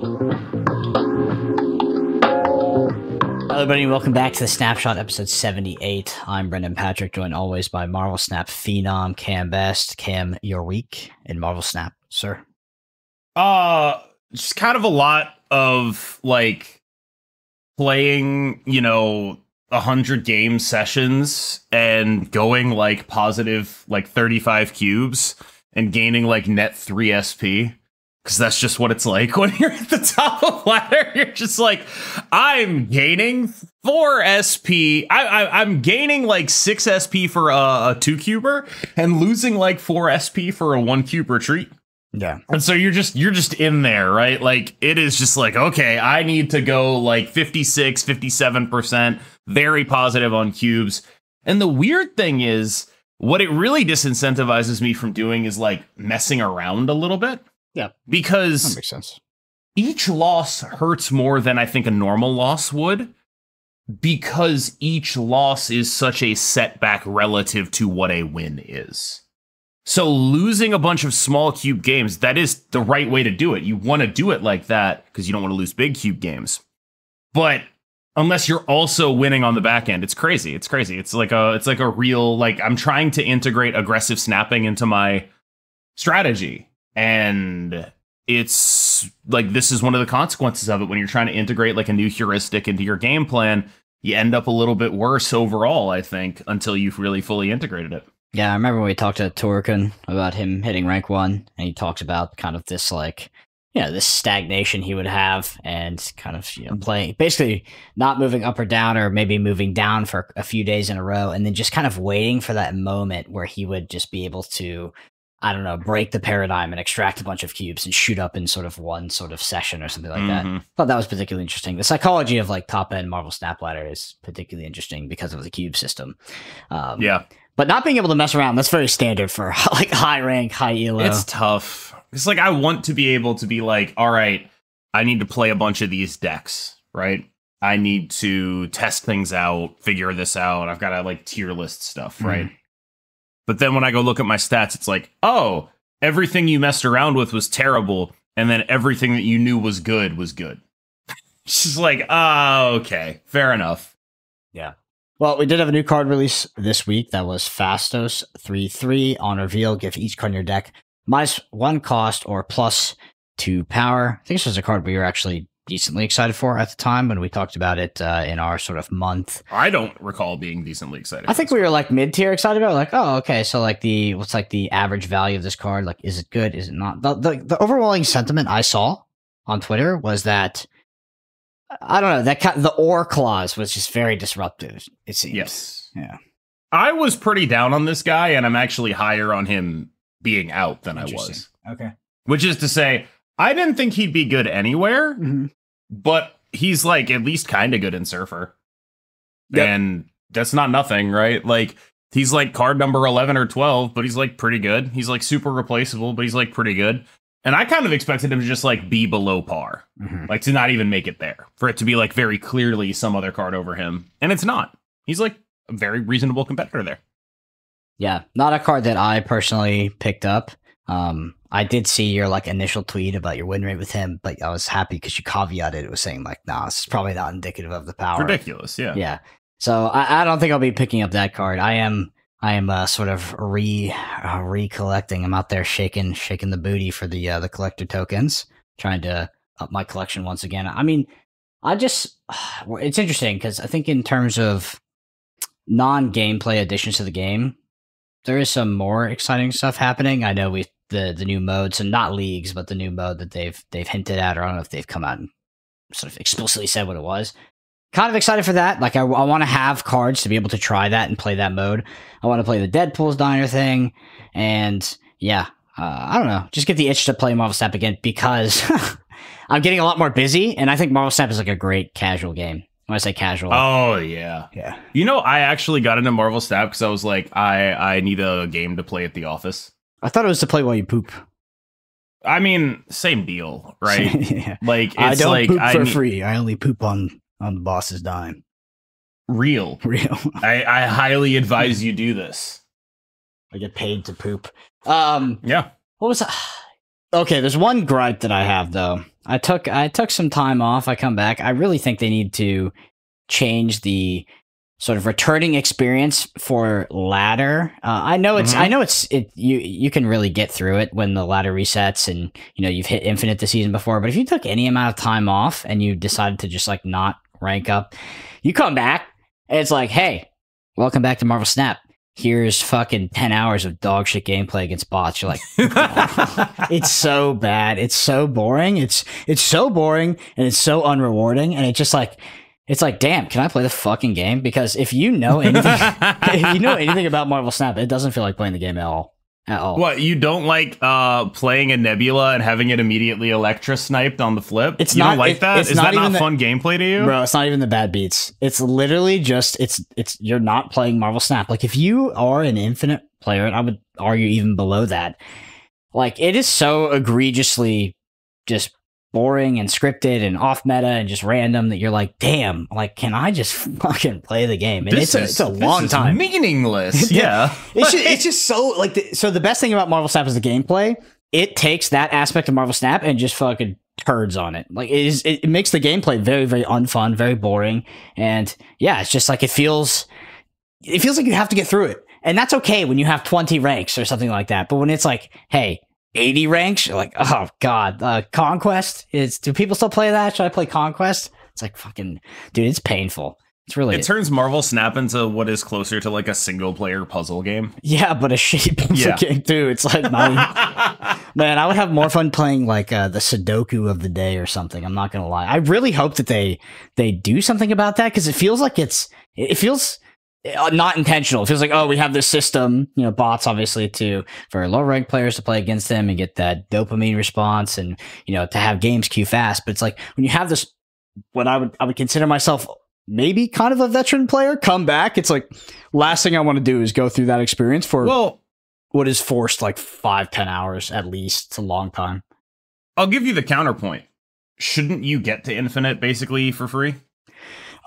Hello, everybody. Welcome back to the Snapshot, episode 78. I'm Brendan Patrick, joined always by Marvel Snap phenom Cam Best. Cam, your week in Marvel Snap, sir? Just kind of a lot of like playing, 100 game sessions and going like positive like 35 cubes and gaining like net 3 SP. Because that's just what it's like when you're at the top of ladder. You're just like, I'm gaining 4 SP. I'm gaining like 6 SP for a 2 cuber and losing like 4 SP for a 1 cube retreat. Yeah. And so you're just in there, right? Like it is just like, okay, I need to go like 56, 57%, very positive on cubes. And the weird thing is, what it really disincentivizes me from doing is like messing around a little bit. Yeah. Because that makes sense. Each loss hurts more than I think a normal loss would, because each loss is such a setback relative to what a win is. So losing a bunch of small cube games, that is the right way to do it. You want to do it like that because you don't want to lose big cube games. But unless you're also winning on the back end, it's crazy. It's crazy. It's like a real, like, I'm trying to integrate aggressive snapping into my strategy. And it's like, this is one of the consequences of it. When you're trying to integrate like a new heuristic into your game plan, you end up a little bit worse overall, I think, until you've really fully integrated it. Yeah, I remember when we talked to Torkin about him hitting rank 1, and he talked about kind of this, like, this stagnation he would have, and kind of, playing, basically not moving up or down, or maybe moving down for a few days in a row, and then just kind of waiting for that moment where he would just be able to, I don't know, break the paradigm and extract a bunch of cubes and shoot up in sort of one sort of session or something like that. I thought that was particularly interesting. The psychology of like top end Marvel Snap Ladder is particularly interesting because of the cube system. Yeah. But not being able to mess around, that's very standard for like high rank, high elo. It's tough. It's like, I want to be able to be like, all right, I need to play a bunch of these decks, right? I need to test things out, figure this out. I've got to like tier list stuff, right? But then when I go look at my stats, it's like, oh, everything you messed around with was terrible, and then everything that you knew was good was good. It's just like, okay, fair enough. Yeah. Well, we did have a new card release this week. That was Phastos 3/3 on reveal. Give each card in your deck -1 cost or +2 power. I think this was a card we were actually decently excited for at the time when we talked about it in our sort of month. I don't recall being decently excited. I think we were like mid-tier excited about it. Like, oh, okay, so like what's like the average value of this card? Like, is it good? Is it not? The overwhelming sentiment I saw on Twitter was that, I don't know, the or clause was just very disruptive, it seems. Yes. Yeah. I was pretty down on this guy, and I'm actually higher on him being out than I was. Okay. Which is to say, I didn't think he'd be good anywhere, but he's like at least kind of good in Surfer. Yep. And that's not nothing, right? Like, he's like card number 11 or 12, but he's like pretty good. He's like super replaceable, but he's like pretty good. And I kind of expected him to just like be below par, like to not even make it there, for it to be like very clearly some other card over him. And it's not. He's like a very reasonable competitor there. Yeah, not a card that I personally picked up. I did see your like initial tweet about your win rate with him, but I was happy because you caveated it was saying like, nah, this is probably not indicative of the power. Ridiculous, yeah. Yeah. So I don't think I'll be picking up that card. I am sort of recollecting. I'm out there shaking the booty for the collector tokens, trying to up my collection once again. I mean, it's interesting because I think in terms of non-gameplay additions to the game, there is some more exciting stuff happening. I know the new modes, and not leagues, but the new mode that they've hinted at, or I don't know if they've come out and sort of explicitly said what it was. Kind of excited for that. Like, I want to have cards to be able to try that and play that mode. I want to play the Deadpool's Diner thing, and yeah, I don't know. Just get the itch to play Marvel Snap again because I'm getting a lot more busy, and I think Marvel Snap is like a great casual game. When I say casual. Oh, yeah. Yeah. I actually got into Marvel Snap because I was like, I need a game to play at the office. I thought it was to play while you poop. I mean, same deal, right? Yeah. Like, it's I don't like, poop for free. I only poop on the boss's dime. Real. I highly advise you do this. I get paid to poop. Yeah. What was that? Okay, there's one gripe that I have though. I took some time off. I come back. I really think they need to change the sort of returning experience for ladder. I know you can really get through it when the ladder resets and you've hit infinite this season before. But if you took any amount of time off and you decided to just like not rank up, you come back and it's like, hey, welcome back to Marvel Snap. Here's fucking 10 hours of dog shit gameplay against bots. You're like, it's so bad. It's so boring. It's so boring and it's so unrewarding. And it's like, damn, can I play the fucking game? Because if you know anything about Marvel Snap, it doesn't feel like playing the game at all. What, you don't like playing a Nebula and having it immediately Electra sniped on the flip? It's you not don't like that? Is that not fun gameplay to you? Bro, it's not even the bad beats. It's literally just it's you're not playing Marvel Snap. Like if you are an infinite player, and I would argue even below that, like it is so egregiously just boring and scripted and off meta and just random that you're like, damn, like can I just fucking play the game? And it's a long time. Meaningless. Yeah. It's just so like so the best thing about Marvel Snap is the gameplay. It takes that aspect of Marvel Snap and just fucking turds on it. Like it makes the gameplay very, very unfun, very boring. And yeah, it's just like it feels like you have to get through it. And that's okay when you have 20 ranks or something like that. But when it's like, hey, 80 ranks, you're like, oh god, Conquest do people still play that? Should I play Conquest? It's like fucking dude, it's painful. It turns Marvel Snap into what is closer to like a single player puzzle game. Yeah, but a shitty puzzle game too. It's like man, I would have more fun playing like the Sudoku of the day or something. I'm not gonna lie. I really hope that they do something about that because it feels like it feels not intentional. It feels like, oh, we have this system, bots obviously for low rank players to play against them and get that dopamine response and, to have games queue fast. But it's like when you have this, what I would consider myself maybe kind of a veteran player come back. It's like last thing I want to do is go through that experience for what is forced like 5-10 hours at least. It's a long time. I'll give you the counterpoint. Shouldn't you get to infinite basically for free?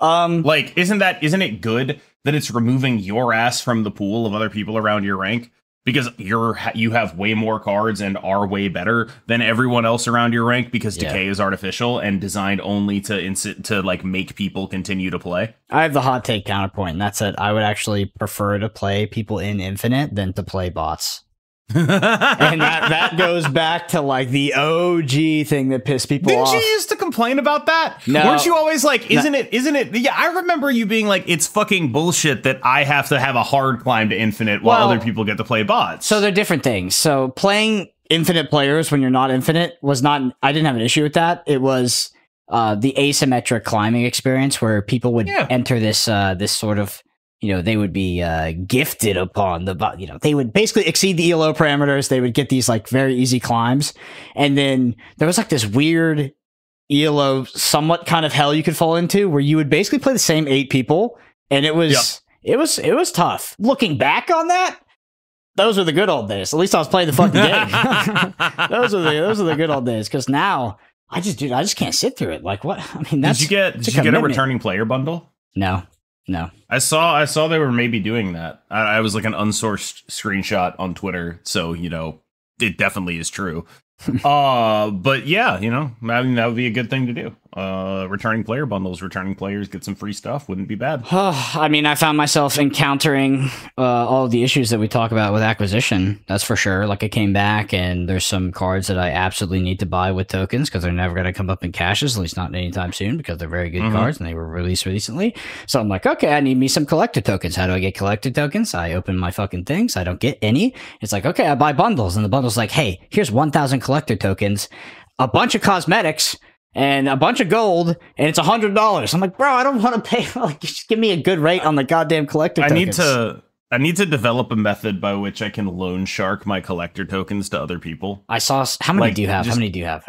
Like, isn't it good that it's removing your ass from the pool of other people around your rank because you have way more cards and are way better than everyone else around your rank because decay is artificial and designed only to like make people continue to play? I have the hot take counterpoint, and that's that I would actually prefer to play people in infinite than to play bots. And that goes back to like the OG thing that pissed people off. Didn't you used to complain about that? No. Weren't you always like, isn't it? Yeah, I remember you being like, it's fucking bullshit that I have to have a hard climb to infinite while other people get to play bots. So they're different things. So playing infinite players when you're not infinite I didn't have an issue with that. It was the asymmetric climbing experience where people would enter this sort of, they would be gifted upon they would basically exceed the ELO parameters. They would get these like very easy climbs. And then there was like this weird ELO somewhat kind of hell you could fall into where you would basically play the same 8 people. And it was tough. Looking back on that, those were the good old days. At least I was playing the fucking game. Those are the good old days. Cause now I just can't sit through it. Like what? I mean, did you get a returning player bundle? No. I saw they were maybe doing that. I was like an unsourced screenshot on Twitter, so it definitely is true. But yeah, I mean that would be a good thing to do. Returning player bundles, returning players get some free stuff. Wouldn't be bad. I mean, I found myself encountering all of the issues that we talk about with acquisition. That's for sure. Like I came back and there's some cards that I absolutely need to buy with tokens because they're never going to come up in caches, at least not anytime soon because they're very good cards and they were released recently. So I'm like, okay, I need me some collector tokens. How do I get collector tokens? I open my fucking things. I don't get any. It's like, okay, I buy bundles and the bundle's like, hey, here's 1,000 collector tokens, a bunch of cosmetics, and a bunch of gold, and it's $100. I'm like, bro, I don't want to pay. Like, just give me a good rate on the goddamn collector tokens. I need to develop a method by which I can loan shark my collector tokens to other people. I saw. How many do you have? How many do you have?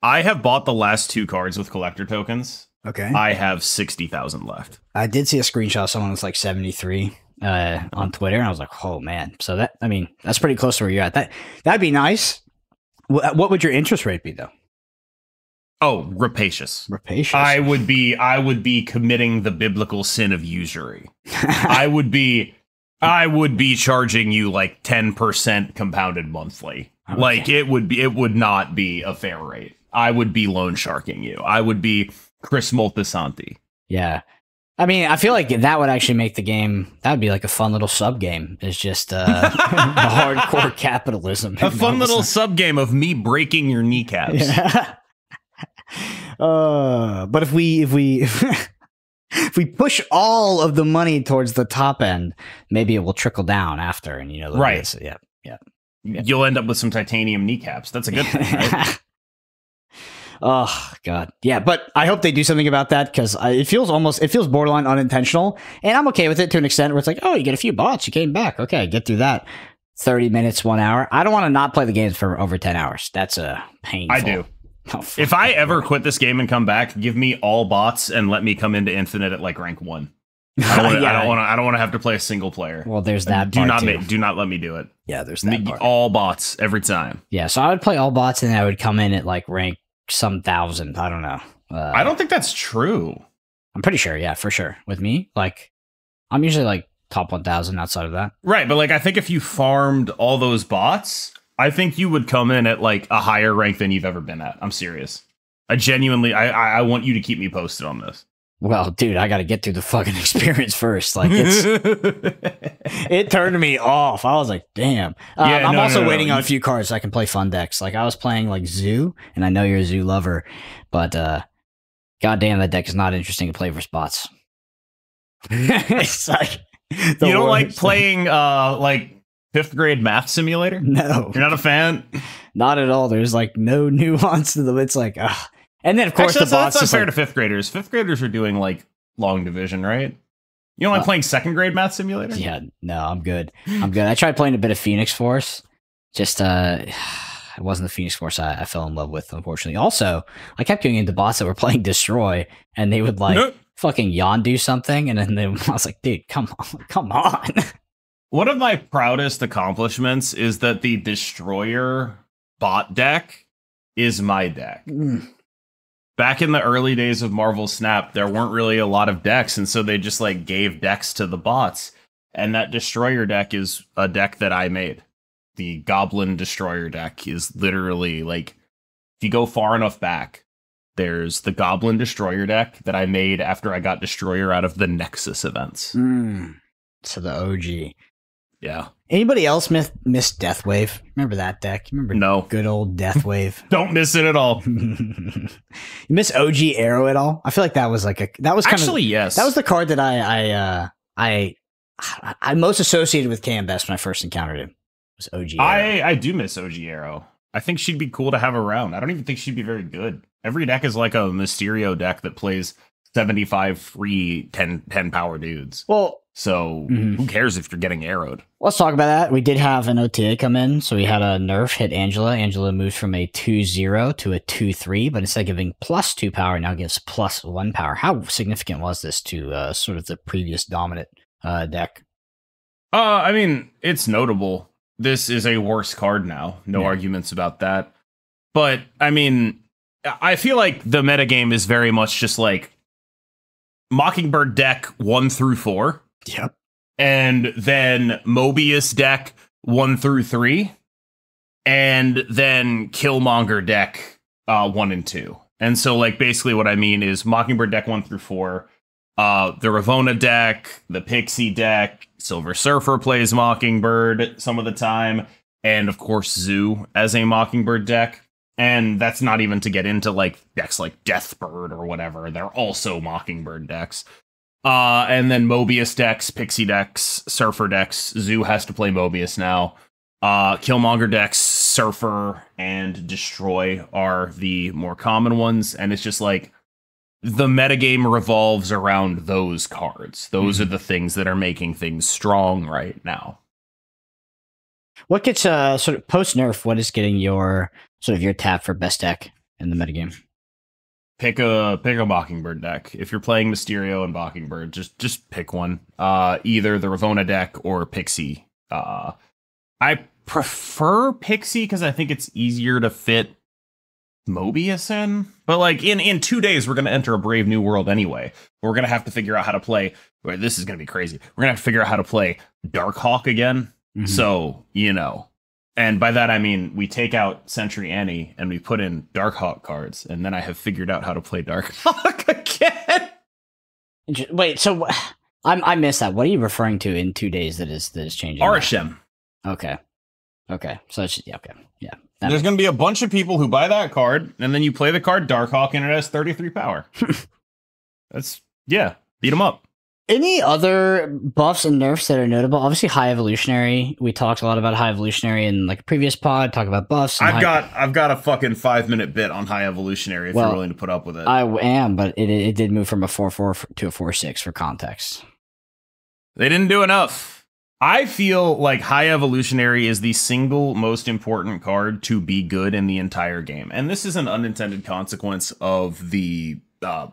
I have bought the last 2 cards with collector tokens. Okay. I have 60,000 left. I did see a screenshot of someone with like 73 on Twitter, and I was like, oh man. So that's pretty close to where you're at. That'd be nice. What would your interest rate be though? Oh, rapacious. Rapacious. I would be committing the biblical sin of usury. I would be I would be charging you like 10% compounded monthly. Okay. Like it would not be a fair rate. I would be loan sharking you. I would be Chris Moltisanti. Yeah. I mean, I feel like that would actually make the game, that would be like a fun little sub game. It's just hardcore capitalism. A fun little sub game of me breaking your kneecaps. Yeah. But if we push all of the money towards the top end, maybe it will trickle down after, and right. Yeah. You'll end up with some titanium kneecaps. That's a good thing, right? Oh God, yeah. But I hope they do something about that, because it feels borderline unintentional, and I'm okay with it to an extent where it's like, oh, you get a few bots, you came back, okay, get through that. 30 minutes, 1 hour. I don't want to not play the games for over 10 hours. That's a painful. I do. If I ever quit this game and come back, give me all bots and let me come into Infinite at like rank 1. I don't want to have to play a single player. Well, there's that. Do not let me do it. Yeah, there's that. Part. All bots every time. Yeah, so I would play all bots and I would come in at like rank some thousand. I don't know. I don't think that's true. I'm pretty sure. Yeah, for sure. With me, like, I'm usually like top 1,000 outside of that. Right, but like I think if you farmed all those bots, I think you would come in at like a higher rank than you've ever been at. I'm serious. I genuinely, I want you to keep me posted on this. Well, dude, I got to get through the fucking experience first. Like, it turned me off. I was like, damn. I'm also waiting on a few cards so I can play fun decks. Like, I was playing like Zoo, and I know you're a Zoo lover, but goddamn, that deck is not interesting to play for spots. It's like you don't like playing like 5th grade math simulator? No. You're not a fan? Not at all. There's like no nuance to them. It's like, and then of course actually, the bots. That's not fair to 5th graders. 5th graders are doing like long division, right? You don't like playing 2nd grade math simulator? Yeah, no, I'm good. I tried playing a bit of Phoenix Force. Just it wasn't the Phoenix Force I fell in love with, unfortunately. Also, I kept getting into bots that were playing Destroy, and they would like fucking yawn do something, and then I was like, dude, come on. One of my proudest accomplishments is that the Destroyer bot deck is my deck. Back in the early days of Marvel Snap, there weren't really a lot of decks, and so they just like gave decks to the bots. And that Destroyer deck is a deck that I made. The Goblin Destroyer deck is literally like, if you go far enough back, there's the Goblin Destroyer deck that I made after I got Destroyer out of the Nexus events. So the OG. Yeah. Anybody else miss Deathwave? Remember that deck? Remember no. Good old Deathwave? Don't miss it at all. You miss OG Arrow at all? I feel like that was like yes. That was the card that I most associated with KM Best when I first encountered him. Was OG Arrow. I do miss OG Arrow. I think she'd be cool to have around. I don't even think she'd be very good. Every deck is like a Mysterio deck that plays 75 free 10 power dudes. Well, so who cares if you're getting arrowed? Let's talk about that. We did have an OTA come in. So we had a nerf hit Angela. Angela moves from a 2-0 to a 2-3, but instead of giving +2 power, now gives +1 power. How significant was this to sort of the previous dominant deck? I mean, it's notable. This is a worse card now. No arguments about that. But, I mean, I feel like the metagame is very much just like Mockingbird deck 1 through 4. Yep. And then Mobius deck 1 through 3. And then Killmonger deck 1 and 2. And so, like, basically what I mean is Mockingbird deck 1 through 4. The Ravonna deck, the Pixie deck, Silver Surfer plays Mockingbird some of the time, and of course Zoo as a Mockingbird deck. And that's not even to get into like decks like Deathbird or whatever. They're also Mockingbird decks. And then Mobius decks, Pixie decks, Surfer decks. Zoo has to play Mobius now. Killmonger decks, Surfer and Destroy are the more common ones, and it's just like the metagame revolves around those cards. Those are the things that are making things strong right now. What gets sort of post nerf? What is getting your sort of your tap for best deck in the metagame? Pick a Mockingbird deck. If you're playing Mysterio and Mockingbird, just pick one. Either the Ravonna deck or Pixie. I prefer Pixie because I think it's easier to fit Mobius in. But like in 2 days, we're going to enter a brave new world anyway. We're going to have to figure out how to play. This is going to be crazy. We're going to have to figure out how to play Darkhawk again. Mm-hmm. So, you know. And by that, I mean, we take out Sentry Annie and we put in Darkhawk cards. And then I have figured out how to play Darkhawk again. Wait, so I missed that. What are you referring to in 2 days that is changing? Arishem. Okay. So it's, yeah, okay. Yeah. There's going to be a bunch of people who buy that card, and then you play the card Darkhawk, and it has 33 power. Beat them up. Any other buffs and nerfs that are notable? Obviously, High Evolutionary. We talked a lot about High Evolutionary in like a previous pod. Talk about buffs. I've got a fucking 5-minute bit on High Evolutionary if you're willing to put up with it. I am, but it did move from a 4/4 to a 4/6 for context. They didn't do enough. I feel like High Evolutionary is the single most important card to be good in the entire game, and this is an unintended consequence of the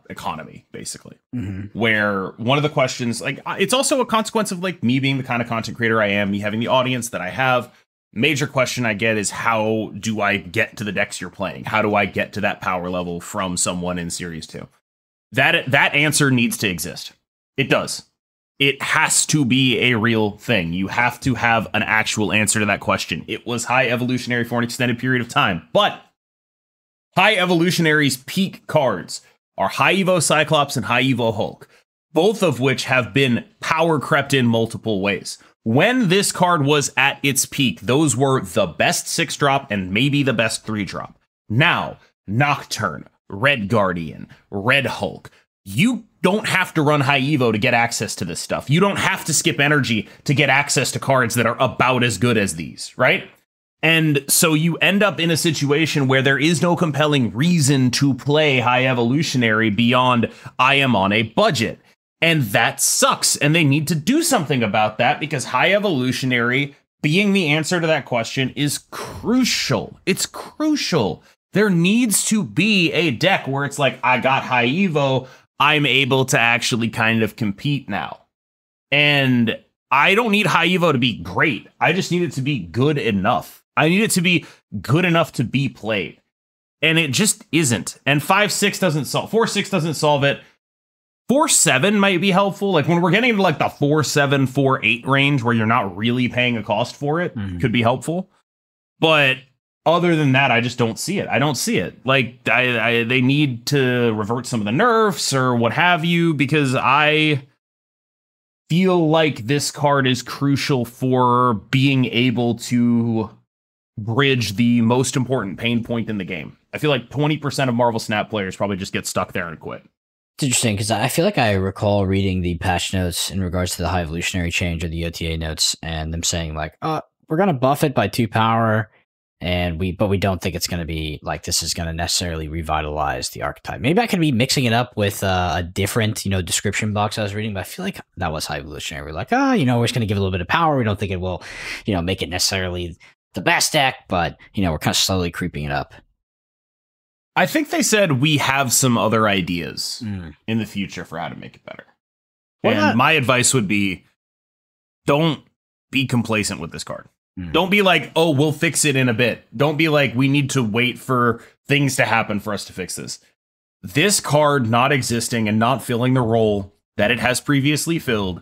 economy, basically. Mm-hmm. Where one of the questions, like, it's also a consequence of like me being the kind of content creator I am, me having the audience that I have. Major question I get is, how do I get to the decks you're playing? How do I get to that power level from someone in Series 2? That answer needs to exist. It does. It has to be a real thing. You have to have an actual answer to that question. It was High Evolutionary for an extended period of time, but High Evolutionary's peak cards are High Evo Cyclops and High Evo Hulk, both of which have been power crept in multiple ways. When this card was at its peak, those were the best 6-drop and maybe the best 3-drop. Now, Nocturne, Red Guardian, Red Hulk, you don't have to run High Evo to get access to this stuff. You don't have to skip energy to get access to cards that are about as good as these, right? And so you end up in a situation where there is no compelling reason to play High Evolutionary beyond I am on a budget. And that sucks. And they need to do something about that, because High Evolutionary being the answer to that question is crucial. It's crucial. There needs to be a deck where it's like, I got High Evo, I'm able to actually kind of compete now. And I don't need High Evo to be great. I just need it to be good enough. I need it to be good enough to be played. And it just isn't. And 5/6 doesn't solve, 4/6 doesn't solve it. 4/7 might be helpful. Like when we're getting into like the 4/7, 4/8 range where you're not really paying a cost for it, could be helpful. But other than that, I just don't see it. I don't see it. Like they need to revert some of the nerfs or what have you, because I feel like this card is crucial for being able to bridge the most important pain point in the game. I feel like 20% of Marvel Snap players probably just get stuck there and quit. It's interesting because I feel like I recall reading the patch notes in regards to the High Evolutionary change, or the OTA notes, and them saying like, we're going to buff it by 2 power, but we don't think it's going to be like, this is going to necessarily revitalize the archetype. Maybe I could be mixing it up with a different, description box I was reading, but I feel like that was High Evolutionary. We're like, we're just going to give it a little bit of power. We don't think it will, make it necessarily the best deck, but we're kind of slowly creeping it up. I think they said we have some other ideas in the future for how to make it better. My advice would be, don't be complacent with this card. Don't be like, oh, we'll fix it in a bit. Don't be like, we need to wait for things to happen for us to fix this. This card not existing and not filling the role that it has previously filled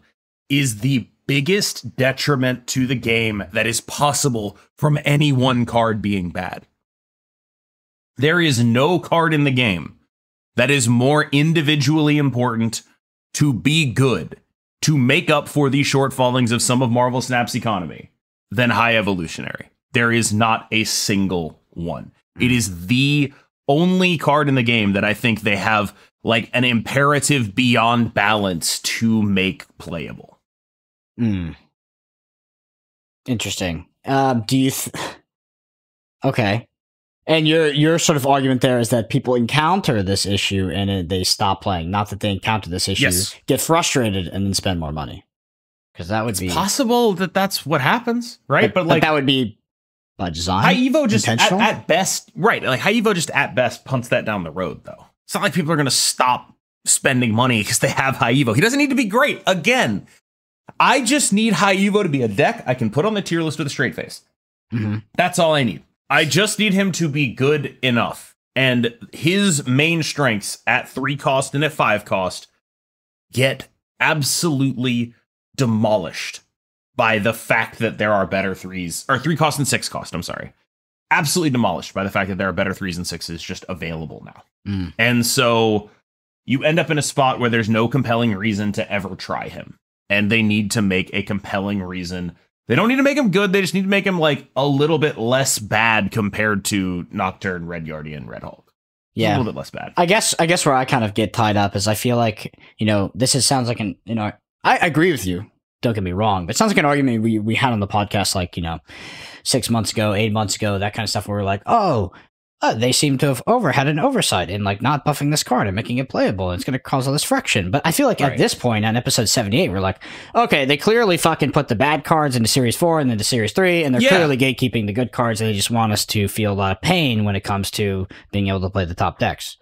is the biggest detriment to the game that is possible from any one card being bad. There is no card in the game that is more individually important to be good, to make up for the shortfallings of some of Marvel Snap's economy, than High Evolutionary. There is not a single one. It is the only card in the game that I think they have like an imperative beyond balance to make playable. Interesting. Do you okay. And your sort of argument there is that people encounter this issue and they stop playing. Not that they encounter this issue, get frustrated, and then spend more money. Because that would be possible that that's what happens, right? But like that would be by design. High Evo just at best, right? Like High Evo just at best punts that down the road, though. It's not like people are going to stop spending money because they have High Evo. He doesn't need to be great. Again, I just need High Evo to be a deck I can put on the tier list with a straight face. That's all I need. I just need him to be good enough. And his main strengths at 3 cost and at 5 cost get absolutely demolished by the fact that there are better 3s, or 3 cost and 6 cost, I'm sorry. Absolutely demolished by the fact that there are better 3s and 6s just available now. And so you end up in a spot where there's no compelling reason to ever try him. And they need to make a compelling reason. They don't need to make him good. They just need to make him like a little bit less bad compared to Nocturne, Red Guardian, Red Hulk. Yeah, a little bit less bad. I guess where I kind of get tied up is I feel like, sounds like I agree with you. Don't get me wrong, but it sounds like an argument we had on the podcast, like, 6 months ago, 8 months ago, that kind of stuff, where we're like, they seem to have had an oversight in like not buffing this card and making it playable. And it's going to cause all this friction. But I feel like at this point on episode 78, we're like, okay, they clearly fucking put the bad cards into Series 4 and then to Series 3, and they're clearly gatekeeping the good cards, and they just want us to feel a lot of pain when it comes to being able to play the top decks.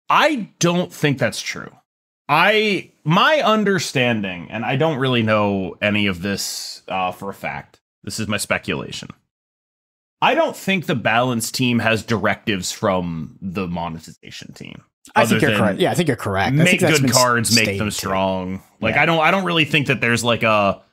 I don't think that's true. My understanding, and I don't really know any of this for a fact, this is my speculation. I don't think the balance team has directives from the monetization team. I think you're correct. Yeah, I think you're correct. Make good cards, make them strong. Like, I don't really think that there's like a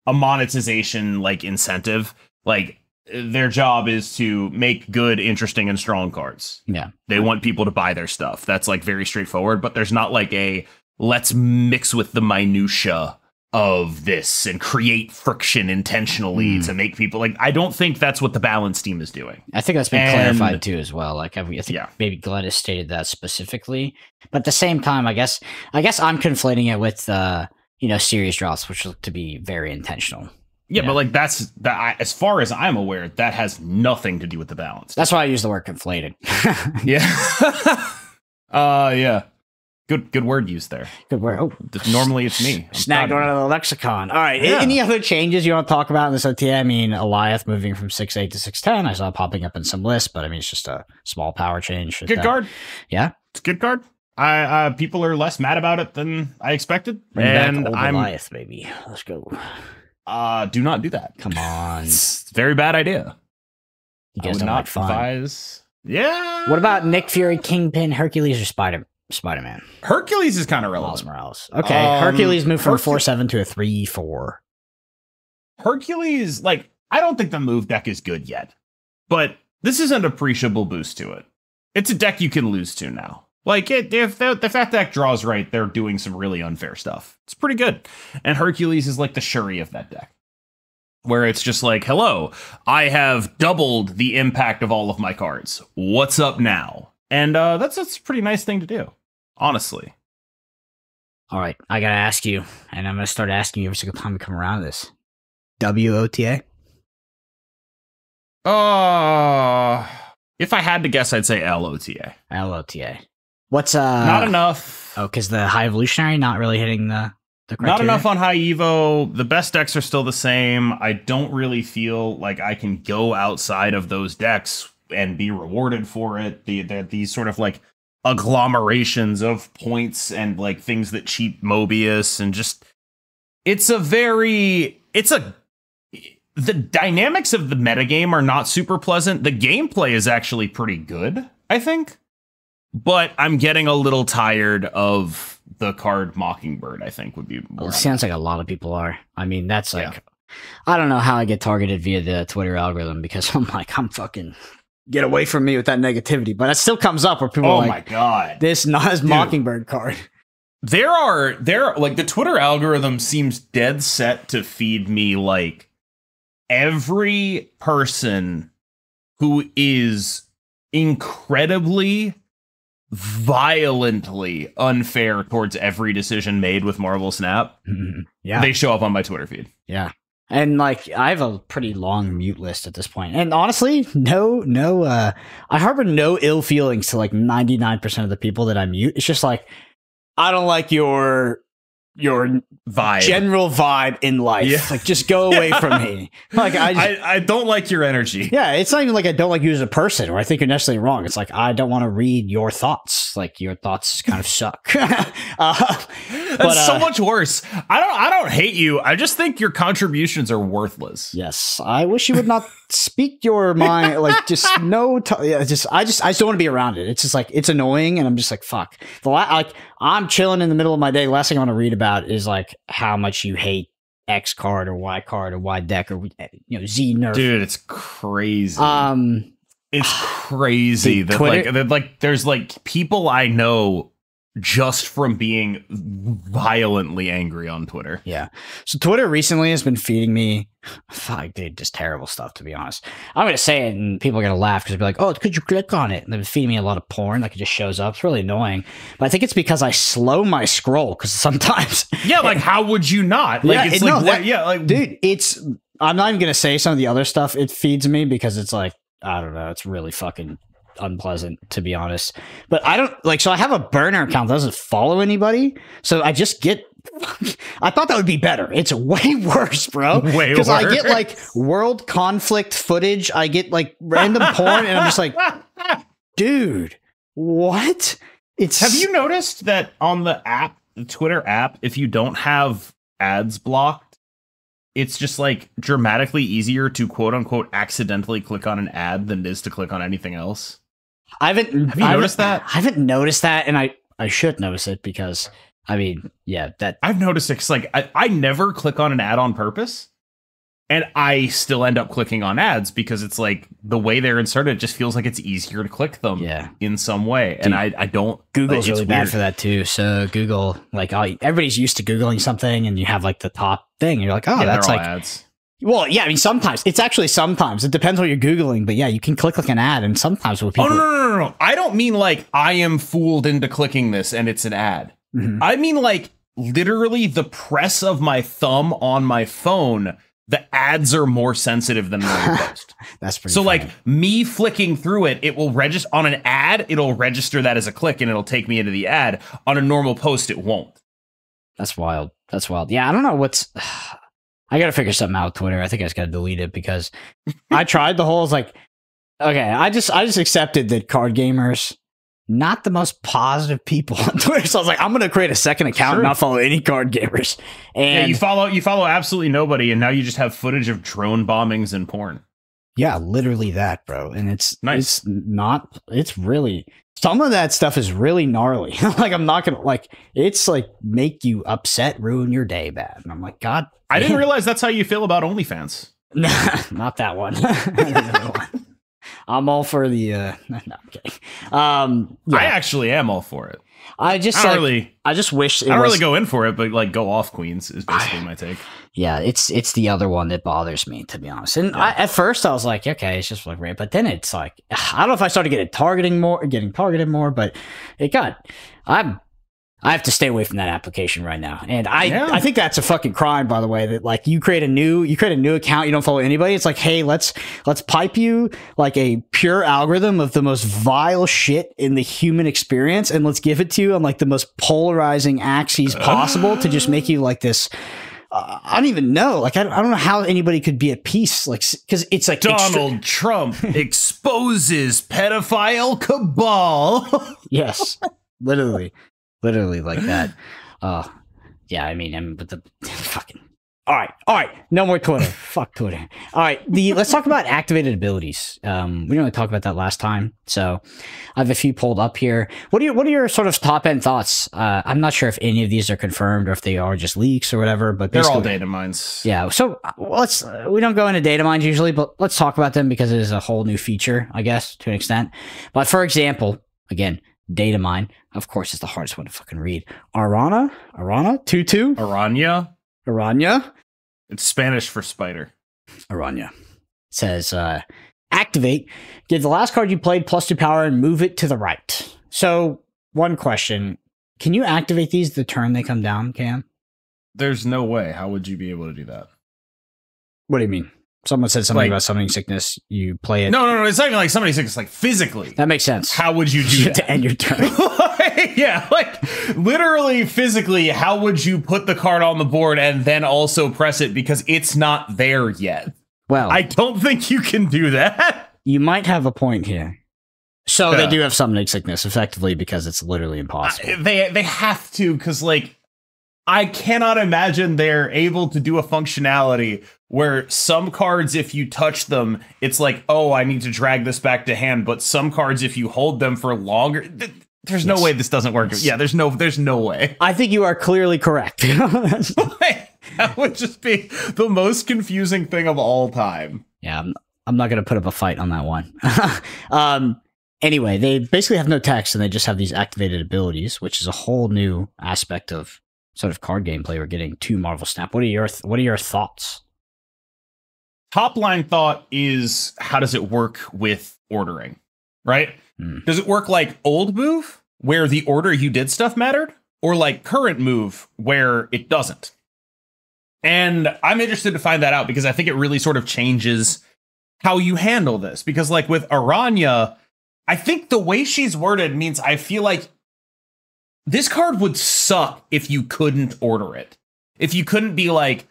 monetization like incentive. Like, their job is to make good, interesting, and strong cards. Yeah. They want people to buy their stuff. That's like very straightforward, but there's not like a let's mix with the minutia of this and create friction intentionally to make people like. I don't think that's what the balance team is doing. I think that's been clarified too as well. Like, I think maybe Glenn has stated that specifically, but at the same time, I guess I'm conflating it with series drops, which look to be very intentional. Yeah, but like that's as far as I'm aware, that has nothing to do with the balance. That's why I use the word conflated. Yeah. Yeah. Good word used there. Good word. Oh, normally it's me. Snagged one out of the lexicon. All right. Yeah. Any other changes you want to talk about in this OTA? I mean, Alioth moving from 6'8 to 6'10. I saw it popping up in some lists, but I mean, it's just a small power change. Good card. Yeah. It's a good card. People are less mad about it than I expected. Bring back old Alioth, baby. Let's go. Do not do that. Come on. It's a very bad idea. You guys don't not advise. Yeah. What about Nick Fury, Kingpin, Hercules, or Spider-Man? Hercules is kind of Miles relevant. Morales. Okay, Hercules moved from 4/7 to a 3/4. Hercules, like, I don't think the move deck is good yet, but this is an appreciable boost to it. It's a deck you can lose to now. Like, if that deck draws right, they're doing some really unfair stuff. It's pretty good. And Hercules is like the Shuri of that deck, where it's just like, hello, I have doubled the impact of all of my cards. What's up now? And that's a pretty nice thing to do, honestly. All right, I got to ask you, and I'm going to start asking you every single time we come around to this. WOTA? If I had to guess, I'd say LOTA. LOTA. What's not enough? Oh, because the High Evolutionary not really hitting the criteria? Not enough on High Evo. The best decks are still the same. I don't really feel like I can go outside of those decks and be rewarded for it. These sort of like agglomerations of points and like things that cheat Mobius, and just the dynamics of the metagame are not super pleasant. The gameplay is actually pretty good, I think, but I'm getting a little tired of the card Mockingbird. I think would be more. Well, it sounds like a lot of people are. I mean, that's like, I don't know how I get targeted via the Twitter algorithm, because I'm like, I'm fucking get away from me with that negativity. But it still comes up where people are like, my God, this Mockingbird card. There like the Twitter algorithm seems dead set to feed me like every person who is incredibly violently unfair towards every decision made with Marvel Snap. Yeah. They show up on my Twitter feed. Yeah. And like, I have a pretty long mute list at this point. And honestly, I harbor no ill feelings to like 99% of the people that I mute. It's just like, I don't like your vibe, general vibe in life. Yeah. Like, just go away from me. Like, I don't like your energy. Yeah, it's not even like I don't like you as a person, or I think you're necessarily wrong. It's like, I don't want to read your thoughts. Like, your thoughts kind of suck. That's so much worse. I don't hate you. I just think your contributions are worthless. Yes, I wish you would not speak your mind. Like, just no. I just don't want to be around it. It's just like, it's annoying, and I'm just like, fuck. Like, I'm chilling in the middle of my day. The last thing I want to read about is like how much you hate X card or Y card or Y deck or Z nerf. Dude, it's crazy. It's crazy that like there's like people I know just from being violently angry on Twitter. Yeah. So Twitter recently has been feeding me, fuck, dude, just terrible stuff, to be honest. I'm going to say it and people are going to laugh because they'll be like, oh, could you click on it? And they've been feeding me a lot of porn. Like, it just shows up. It's really annoying. But I think it's because I slow my scroll because sometimes. Yeah, like, how would you not? Like, yeah, it's like, no, yeah, like, dude, I'm not even going to say some of the other stuff it feeds me because it's like, I don't know. It's really fucking unpleasant, to be honest. But I don't like, so I have a burner account that doesn't follow anybody. So I just get, I thought that would be better. It's way worse, bro. Way worse. Because I get like world conflict footage. I get like random porn and I'm just like, dude, what? Have you noticed that on the app, the Twitter app, if you don't have ads blocked, it's just like dramatically easier to quote unquote accidentally click on an ad than it is to click on anything else? Have you noticed that? I haven't noticed that, and I should notice it because I mean, yeah, that I've noticed it. 'Cause like I never click on an ad on purpose, and I still end up clicking on ads because it's like the way they're inserted, it just feels like it's easier to click them in some way. Dude, and I don't. Google's really bad for that too. So Google, like, everybody's used to Googling something, and you have like the top thing, and you're like, oh, yeah, that's like ads. Well, yeah, I mean, sometimes it depends what you're Googling, but yeah, you can click like an ad, and sometimes with people. Oh no! I don't mean like I am fooled into clicking this and it's an ad. Mm-hmm. I mean like literally the press of my thumb on my phone. The ads are more sensitive than my post. That's pretty. So, funny. like me flicking through it, it will register on an ad. It'll register that as a click, and it'll take me into the ad. On a normal post, it won't. That's wild. That's wild. Yeah, I don't know what's. I got to figure something out with Twitter. I think I just got to delete it because I tried the whole. It's like, okay, I just accepted that card gamers not the most positive people on Twitter. So I was like, I'm going to create a second account and not follow any card gamers. And yeah, you follow absolutely nobody. And now you just have footage of drone bombings and porn. Yeah, literally that, bro. And it's nice. It's really, some of that stuff is really gnarly. Like, I'm not going to like, it's like make you upset, ruin your day bad. And I'm like, God. I didn't realize that's how you feel about OnlyFans. Not that one. I'm all for the no, I'm kidding. Yeah. I actually am all for it. I just wish I don't really go in for it, but like go off Queens is basically my take. Yeah, it's the other one that bothers me, to be honest. And at first I was like, okay, it's just like rape, but then it's like, I don't know if I started getting targeted more, but I have to stay away from that application right now. And I think that's a fucking crime, by the way, that like you create a new account, you don't follow anybody. It's like, hey, let's pipe you like a pure algorithm of the most vile shit in the human experience. And let's give it to you on like the most polarizing axes possible to just make you like this. I don't even know. Like, I don't know how anybody could be at peace. Like, because it's like Donald Trump exposes pedophile cabal. Yes, literally like that. Yeah, I mean, but the fucking. All right. No more Twitter. Fuck Twitter. All right. Let's talk about activated abilities. We didn't really talk about that last time, so I have a few pulled up here. What are your sort of top end thoughts? I'm not sure if any of these are confirmed or if they are just leaks or whatever. But they're all data mines. Yeah. So we don't go into data mines usually, but let's talk about them because it is a whole new feature, I guess, to an extent. But for example, again. Data mine, of course, is the hardest one to fucking read. Arana, 2/2. Aranya. It's Spanish for spider. Aranya says, activate. Give the last card you played +2 power and move it to the right. So, one question: can you activate these the turn they come down, Cam? There's no way. How would you be able to do that? What do you mean? Someone said something about summoning sickness. You play it. No. It's not even like summoning sickness. Like physically, that makes sense. How would you do that to end your turn? Yeah, like literally, physically, how would you put the card on the board and then also press it because it's not there yet? Well, I don't think you can do that. You might have a point here. So they do have summoning sickness effectively because it's literally impossible. They have to because like I cannot imagine they're able to do a functionality where some cards, if you touch them, it's like, oh, I need to drag this back to hand. But some cards, if you hold them for longer, there's no way this doesn't work. Yeah, there's no way. I think you are clearly correct. That would just be the most confusing thing of all time. Yeah, I'm not going to put up a fight on that one. Anyway, they basically have no text, and they just have these activated abilities, which is a whole new aspect of sort of card gameplay we're getting to Marvel Snap. What are your thoughts? Top line thought is, how does it work with ordering, right? Does it work like old move, where the order you did stuff mattered, or like current move, where it doesn't? And I'm interested to find that out, because I think it really sort of changes how you handle this. Because like with Aranya, I think the way she's worded means I feel like this card would suck if you couldn't order it. If you couldn't be like,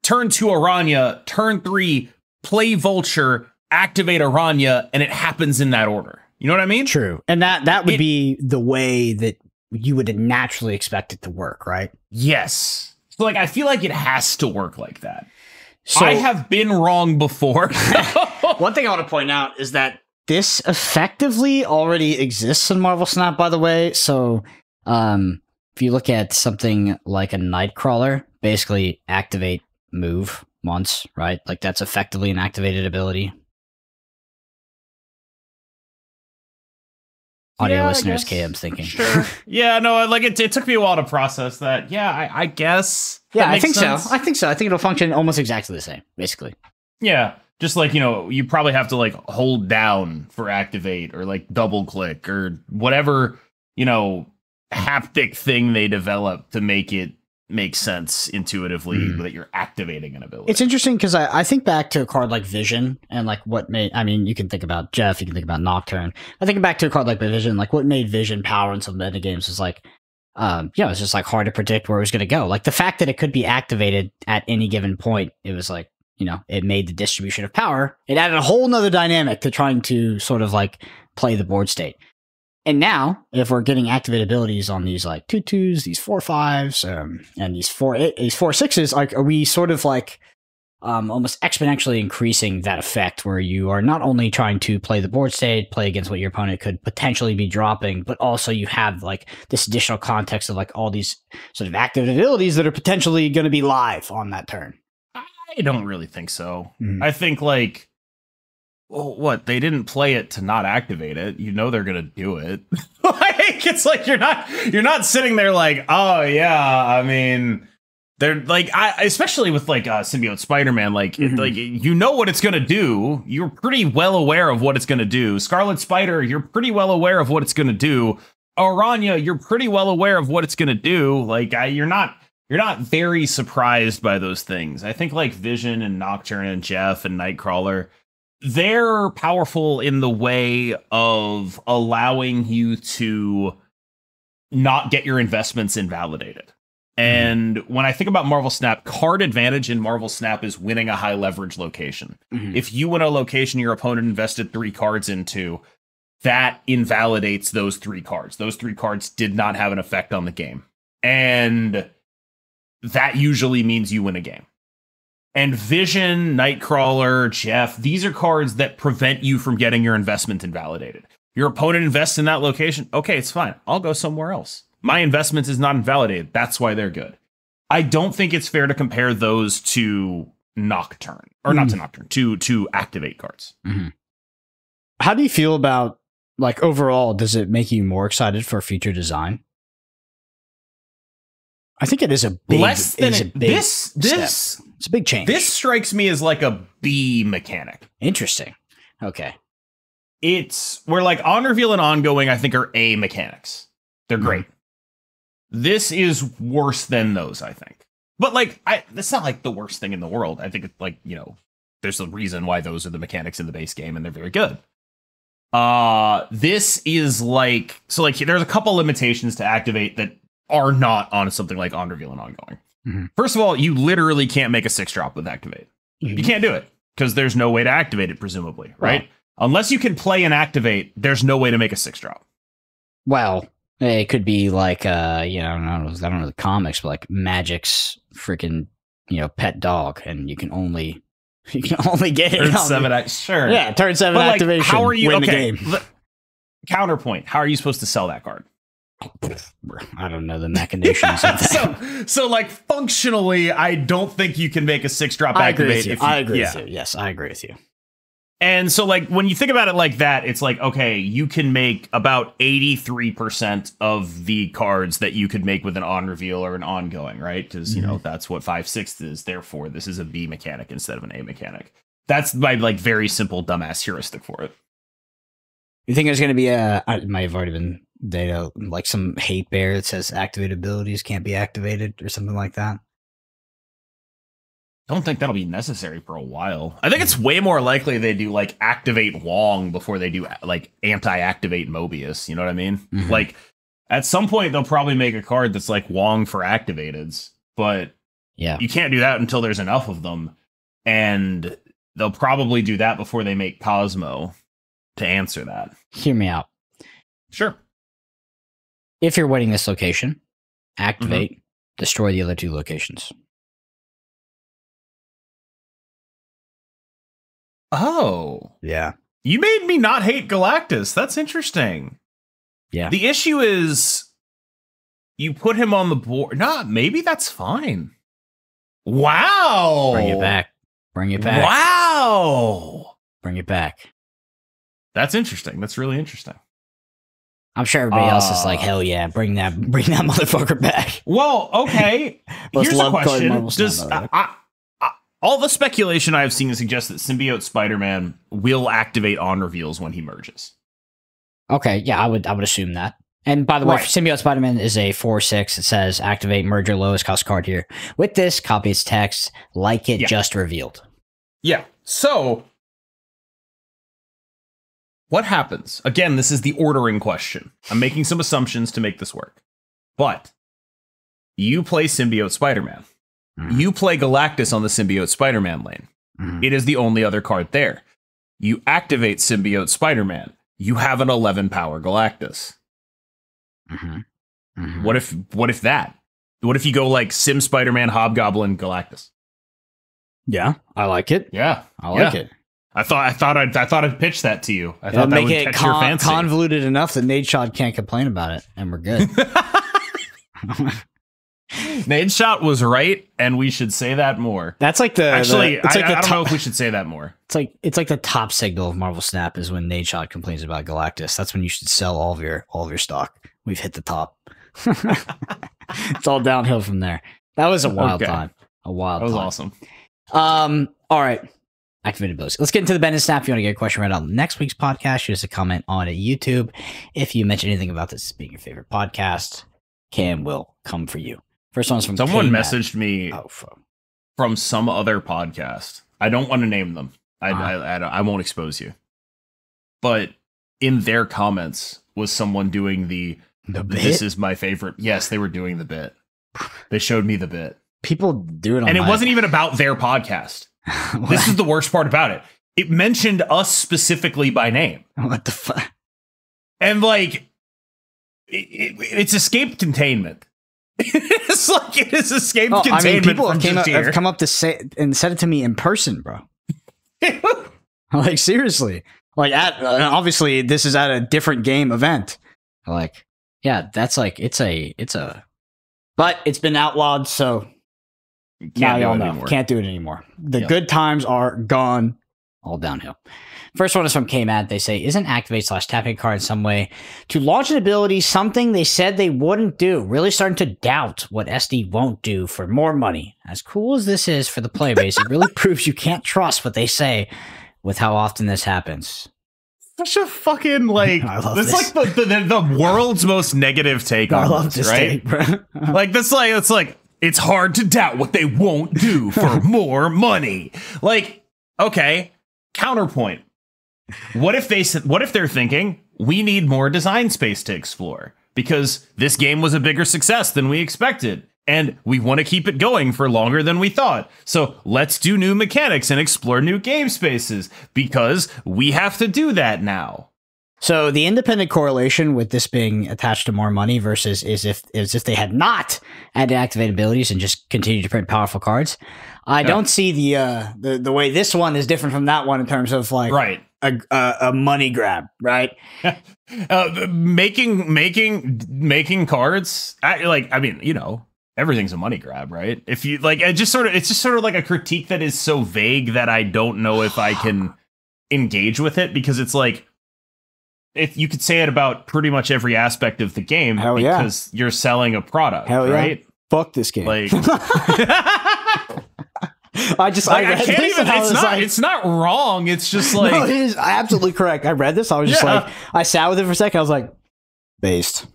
turn 2 Aranya, turn 3, play Vulture, activate Aranya, and it happens in that order. You know what I mean? True. And that would be the way that you would naturally expect it to work, right? Yes. So like, I feel like it has to work like that. So, I have been wrong before. One thing I want to point out is that this effectively already exists in Marvel Snap, by the way. So if you look at something like a Nightcrawler, basically activate move once, right? Like that's effectively an activated ability. Audio listeners, KM's thinking. Sure. Yeah, no, like it took me a while to process that. Yeah, I guess. Yeah, I think so. I think it'll function almost exactly the same, basically. Yeah. Just like, you probably have to like hold down for activate, or like double click, or whatever, haptic thing they develop to make it make sense intuitively that you're activating an ability. It's interesting because I think back to a card like Vision, and like you can think about Jeff, you can think about Nocturne. I think back to a card like Vision, like what made Vision power in some metagames was like, it's just like hard to predict where it was going to go. Like the fact that it could be activated at any given point, it was like, it made the distribution of power. It added a whole nother dynamic to trying to sort of like play the board state. And now, if we're getting activated abilities on these like 2/2s, these 4/5s, and these 4/6s, like are we sort of like almost exponentially increasing that effect, where you are not only trying to play the board state, play against what your opponent could potentially be dropping, but also you have like this additional context of like all these sort of active abilities that are potentially going to be live on that turn. I don't really think so. I think like, well, what, they didn't play it to not activate it. They're gonna do it. Like it's like you're not sitting there like, oh yeah. I mean, they're like, especially with like Symbiote Spider-Man, like like what it's gonna do. You're pretty well aware of what it's gonna do. Scarlet Spider, you're pretty well aware of what it's gonna do. Aranya, you're pretty well aware of what it's gonna do. Like you're not very surprised by those things. I think like Vision and Nocturne and Jeff and Nightcrawler, they're powerful in the way of allowing you to not get your investments invalidated. And when I think about Marvel Snap, card advantage in Marvel Snap is winning a high leverage location. If you win a location your opponent invested 3 cards into, that invalidates those 3 cards. Those 3 cards did not have an effect on the game. And that usually means you win a game. And Vision, Nightcrawler, Jeff, these are cards that prevent you from getting your investment invalidated. Your opponent invests in that location. Okay, it's fine. I'll go somewhere else. My investment is not invalidated. That's why they're good. I don't think it's fair to compare those to Nocturne, or not to Nocturne, to activate cards. How do you feel about, like, overall, does it make you more excited for future design? I think it is a big, it's a big change. This strikes me as like a B mechanic. Interesting. Okay. It's where like on reveal and ongoing, I think, are A mechanics. They're great. This is worse than those, I think. But like, it's not like the worst thing in the world. I think it's like, there's a reason why those are the mechanics in the base game, and they're very good. This is like, so like there's a couple limitations to activate that are not on something like on reveal and ongoing. First of all, you literally can't make a 6-drop with activate. You can't do it because there's no way to activate it, presumably, right? Unless you can play and activate, there's no way to make a 6-drop. Well, It could be like, I don't know the comics, but like Magic's freaking, pet dog, and you can only get it. Turn 7 sure. Yeah, turn 7 But, activation. How are you? Win Okay. the game. Counterpoint. How are you supposed to sell that card? I don't know the machinations of that. so like functionally, I don't think you can make a 6-drop I agree activate. with you. I agree with you. Yes, I agree with you. And so, like, when you think about it like that, it's like, okay, you can make about 83% of the cards that you could make with an on reveal or an ongoing, right? Because, that's what 5/6 is. Therefore, this is a B mechanic instead of an A mechanic. That's my, like, very simple dumbass heuristic for it. You think there's going to be it might have already been data, like some hate bear that says activated abilities can't be activated or something like that? I don't think that'll be necessary for a while. I think it's way more likely they do like activate Wong before they do like anti-activate Mobius. You know what I mean? Mhm. Like at some point they'll probably make a card that's like Wong for activateds, but Yeah. you can't do that until there's enough of them. And they'll probably do that before they make Cosmo to answer that. Hear me out. Sure. If you're winning this location, activate, destroy the other 2 locations. Oh. Yeah. You made me not hate Galactus. That's interesting. Yeah. The issue is you put him on the board. Nah, maybe that's fine. Wow. Bring it back. Bring it back. Wow. Bring it back. That's interesting. That's really interesting. I'm sure everybody else is like, hell yeah, bring that motherfucker back. Well, okay. Most Here's a loved card in question. Marvel Does Snap, all the speculation I've seen suggests that Symbiote Spider-Man will activate on reveals when he merges. Okay, yeah, I would assume that. And by the way, Right. Symbiote Spider-Man is a 4/6. It says activate merger lowest cost card here. With this, copy its text like it Yeah. just revealed. Yeah. So what happens? Again, this is the ordering question. I'm making some assumptions to make this work. But you play Symbiote Spider-Man. Mhm. You play Galactus on the Symbiote Spider-Man lane. Mhm. It is the only other card there. You activate Symbiote Spider-Man. You have an 11 power Galactus. Mhm. Mhm. What if that? What if you go like Sim Spider-Man, Hobgoblin, Galactus? Yeah, I like it. Yeah. I like it. I thought I'd pitch that to you. I thought that Make would it catch your fancy. convoluted enough that Nadeshot can't complain about it, and we're good. Nadeshot was right, and we should say that more. That's like the Actually, it's like I the don't know top, if we should say that more. it's like the top signal of Marvel Snap is when Nadeshot complains about Galactus. That's when you should sell all of your stock. We've hit the top. It's all downhill from there. That was a wild Okay. time. A wild That was time. awesome. All right. Activated abilities. Let's get into the Ben and Snap. If you want to get a question right on next week's podcast, shoot us a comment on YouTube. If you mention anything about this being your favorite podcast, Cam will come for you. First one's from Someone K-Matt. messaged me Oh, fuck. from some other podcast. I don't want to name them. Uh-huh. I won't expose you. But in their comments was someone doing the The "This bit? is my favorite." Yes, they were doing the bit. They showed me the bit, People do it on and it my- wasn't even about their podcast. This is the worst part about it. It mentioned us specifically by name, what the fuck? and like it's escape containment. It's like it is escape Oh, I containment. mean, people from have come up to say and said it to me in person, bro. Like seriously, like obviously this is at a different game event. Like, yeah, that's like it's a, but it's been outlawed, so now y'all know can't do it anymore. The good times are gone, all downhill. First one is from K-Matt. They say, isn't activate / tapping card in some way to launch an ability something they said they wouldn't do? Really starting to doubt what SD won't do for more money. As cool as this is for the player base, it really proves you can't trust what they say with how often this happens. Such a fucking like I love this. this. Like the world's most negative take I on love this right? take, bro. Like this, like it's like it's hard to doubt what they won't do for more money. Like, okay, counterpoint. What if they're thinking we need more design space to explore because this game was a bigger success than we expected and we want to keep it going for longer than we thought. So let's do new mechanics and explore new game spaces because we have to do that now. So the independent correlation with this being attached to more money versus is if they had not added activate abilities and just continued to print powerful cards. I don't see the way this one is different from that one in terms of like right. a money grab, right? Making cards, I mean, you know, everything's a money grab, right? If you like, it's just sort of like a critique that is so vague that I don't know if I can engage with it, because it's like, if you could say it about pretty much every aspect of the game, because you're selling a product, right? Fuck this game. Like, it's not wrong. It's just like, no, it is absolutely correct. I read this. I was just like, I sat with it for a second. I was like, based.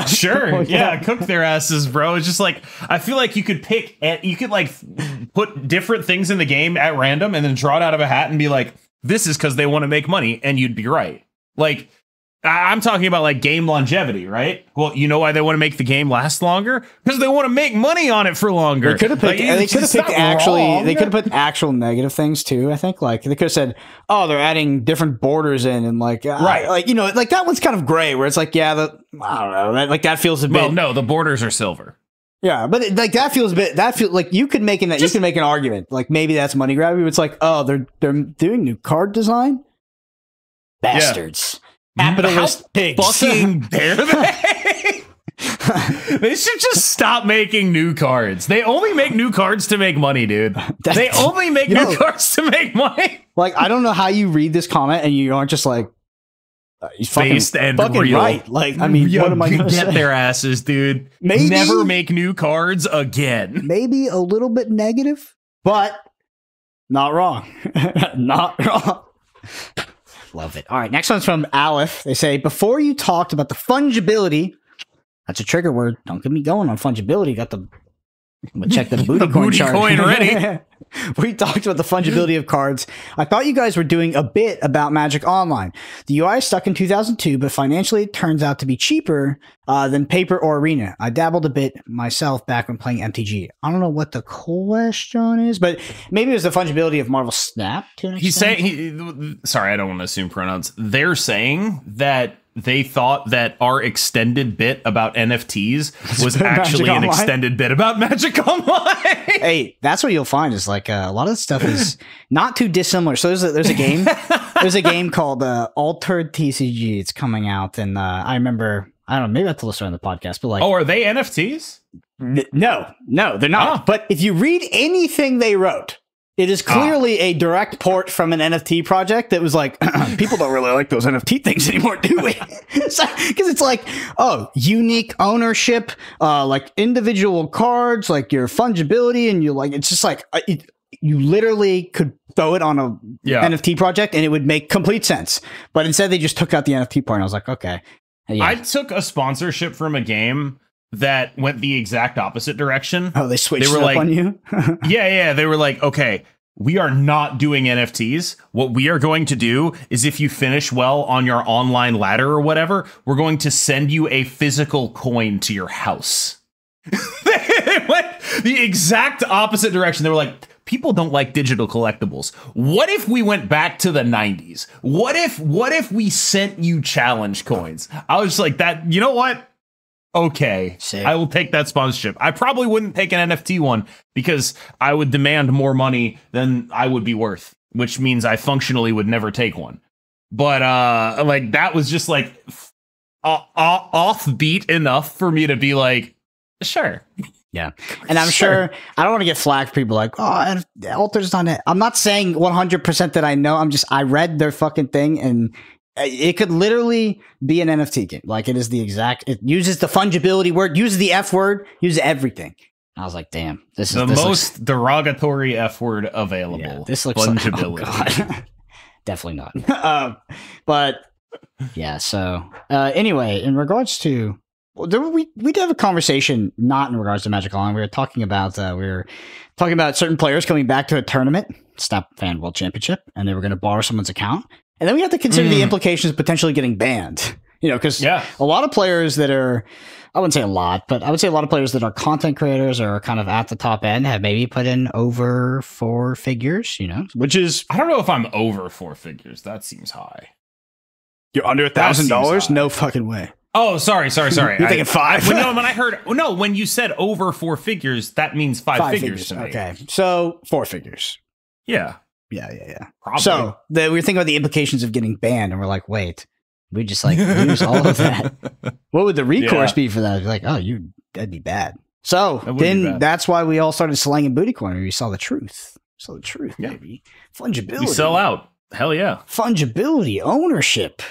Sure. Yeah. Cook their asses, bro. It's just like, I feel like you could like put different things in the game at random and then draw it out of a hat and be like, this is because they want to make money. And you'd be right. Like, I'm talking about like game longevity, right? Well, you know why they want to make the game last longer? Because they want to make money on it for longer. They could have picked, they could have put actual negative things too. I think like they could have said, oh, they're adding different borders in and like, right. Like, you know, like that one's kind of gray where it's like, I don't know, that feels a bit. Well, no, the borders are silver. Yeah, but like that feels like you could make an argument. Like maybe that's money grab. It's like, oh, they're doing new card design. Bastards. Yeah. Capitalist pigs. Fucking dare they? They should just stop making new cards. They only make new cards to make money, dude. They only make new cards to make money. Like, I don't know how you read this comment and you aren't just like, based and real. Right. Like, I mean, what am I going to say? Get their asses, dude. Maybe, never make new cards again. Maybe a little bit negative, but not wrong. Not wrong. Love it. All right, next one's from Aleph. They say, before you talked about the fungibility, that's a trigger word. Don't get me going on fungibility. Got the check the booty coin chart. Coin ready. We talked about the fungibility of cards. I thought you guys were doing a bit about Magic Online. The UI is stuck in 2002, but financially it turns out to be cheaper than Paper or Arena. I dabbled a bit myself back when playing MTG. I don't know what the question is, but maybe it was the fungibility of Marvel Snap to an extent. Sorry, I don't want to assume pronouns. They're saying that they thought that our extended bit about NFTs was actually an extended bit about Magic Online. Hey, that's what you'll find is like a lot of the stuff is not too dissimilar. So there's a game, there's a game called Altered TCG. It's coming out, and I remember, I don't know, maybe I have to listen on the podcast, but like, oh, are they NFTs? No, they're not. Oh. But if you read anything they wrote, it is clearly a direct port from an NFT project that was like, people don't really like those NFT things anymore, do we? Because it's like, oh, unique ownership, like individual cards, like your fungibility, and you like, it's just like, you literally could throw it on a NFT project and it would make complete sense. But instead, they just took out the NFT part, and I was like, okay. Yeah. I took a sponsorship from a game that went the exact opposite direction. Oh, they switched it up on you? Yeah. They were like, okay, we are not doing NFTs. What we are going to do is if you finish well on your online ladder or whatever, we're going to send you a physical coin to your house. They went the exact opposite direction. They were like, people don't like digital collectibles. What if we went back to the 90s? What if we sent you challenge coins? I was just like, that, you know what? Okay, sick. I will take that sponsorship. I probably wouldn't take an NFT one because I would demand more money than I would be worth, which means I functionally would never take one. But like that was just like offbeat enough for me to be like, sure. Yeah. And I'm sure I don't want to get flagged for people like, oh, Alter's on it. I'm not saying 100% that I know. I read their fucking thing, and it could literally be an NFT game. Like, it is the exact, it uses the fungibility word, uses the F word, uses everything. I was like, damn, this is the most derogatory F word available. Yeah, this looks fungibility. Like, oh God. Definitely not. But yeah, so anyway, in regards to, we did have a conversation not in regards to Magic Online. We were talking about certain players coming back to a tournament, Snap Fan World Championship, and they were going to borrow someone's account. And then we have to consider the implications of potentially getting banned, you know, because a lot of players that are, I wouldn't say a lot, but I would say a lot of players that are content creators or are kind of at the top end have maybe put in over 4 figures, you know, which is, I don't know if I'm over 4 figures. That seems high. You're under $1,000? No fucking way. Oh, sorry. You're thinking 5? When you said over 4 figures, that means five figures to me. Okay, so 4 figures. Yeah. Yeah. Probably. So we were thinking about the implications of getting banned, and we're like, wait, we just like lose all of that. What would the recourse be for that? Like, that'd be bad. So then that's why we all started slanging Booty Corner. We saw the truth. Baby. Fungibility. We sell out. Hell yeah. Fungibility, ownership.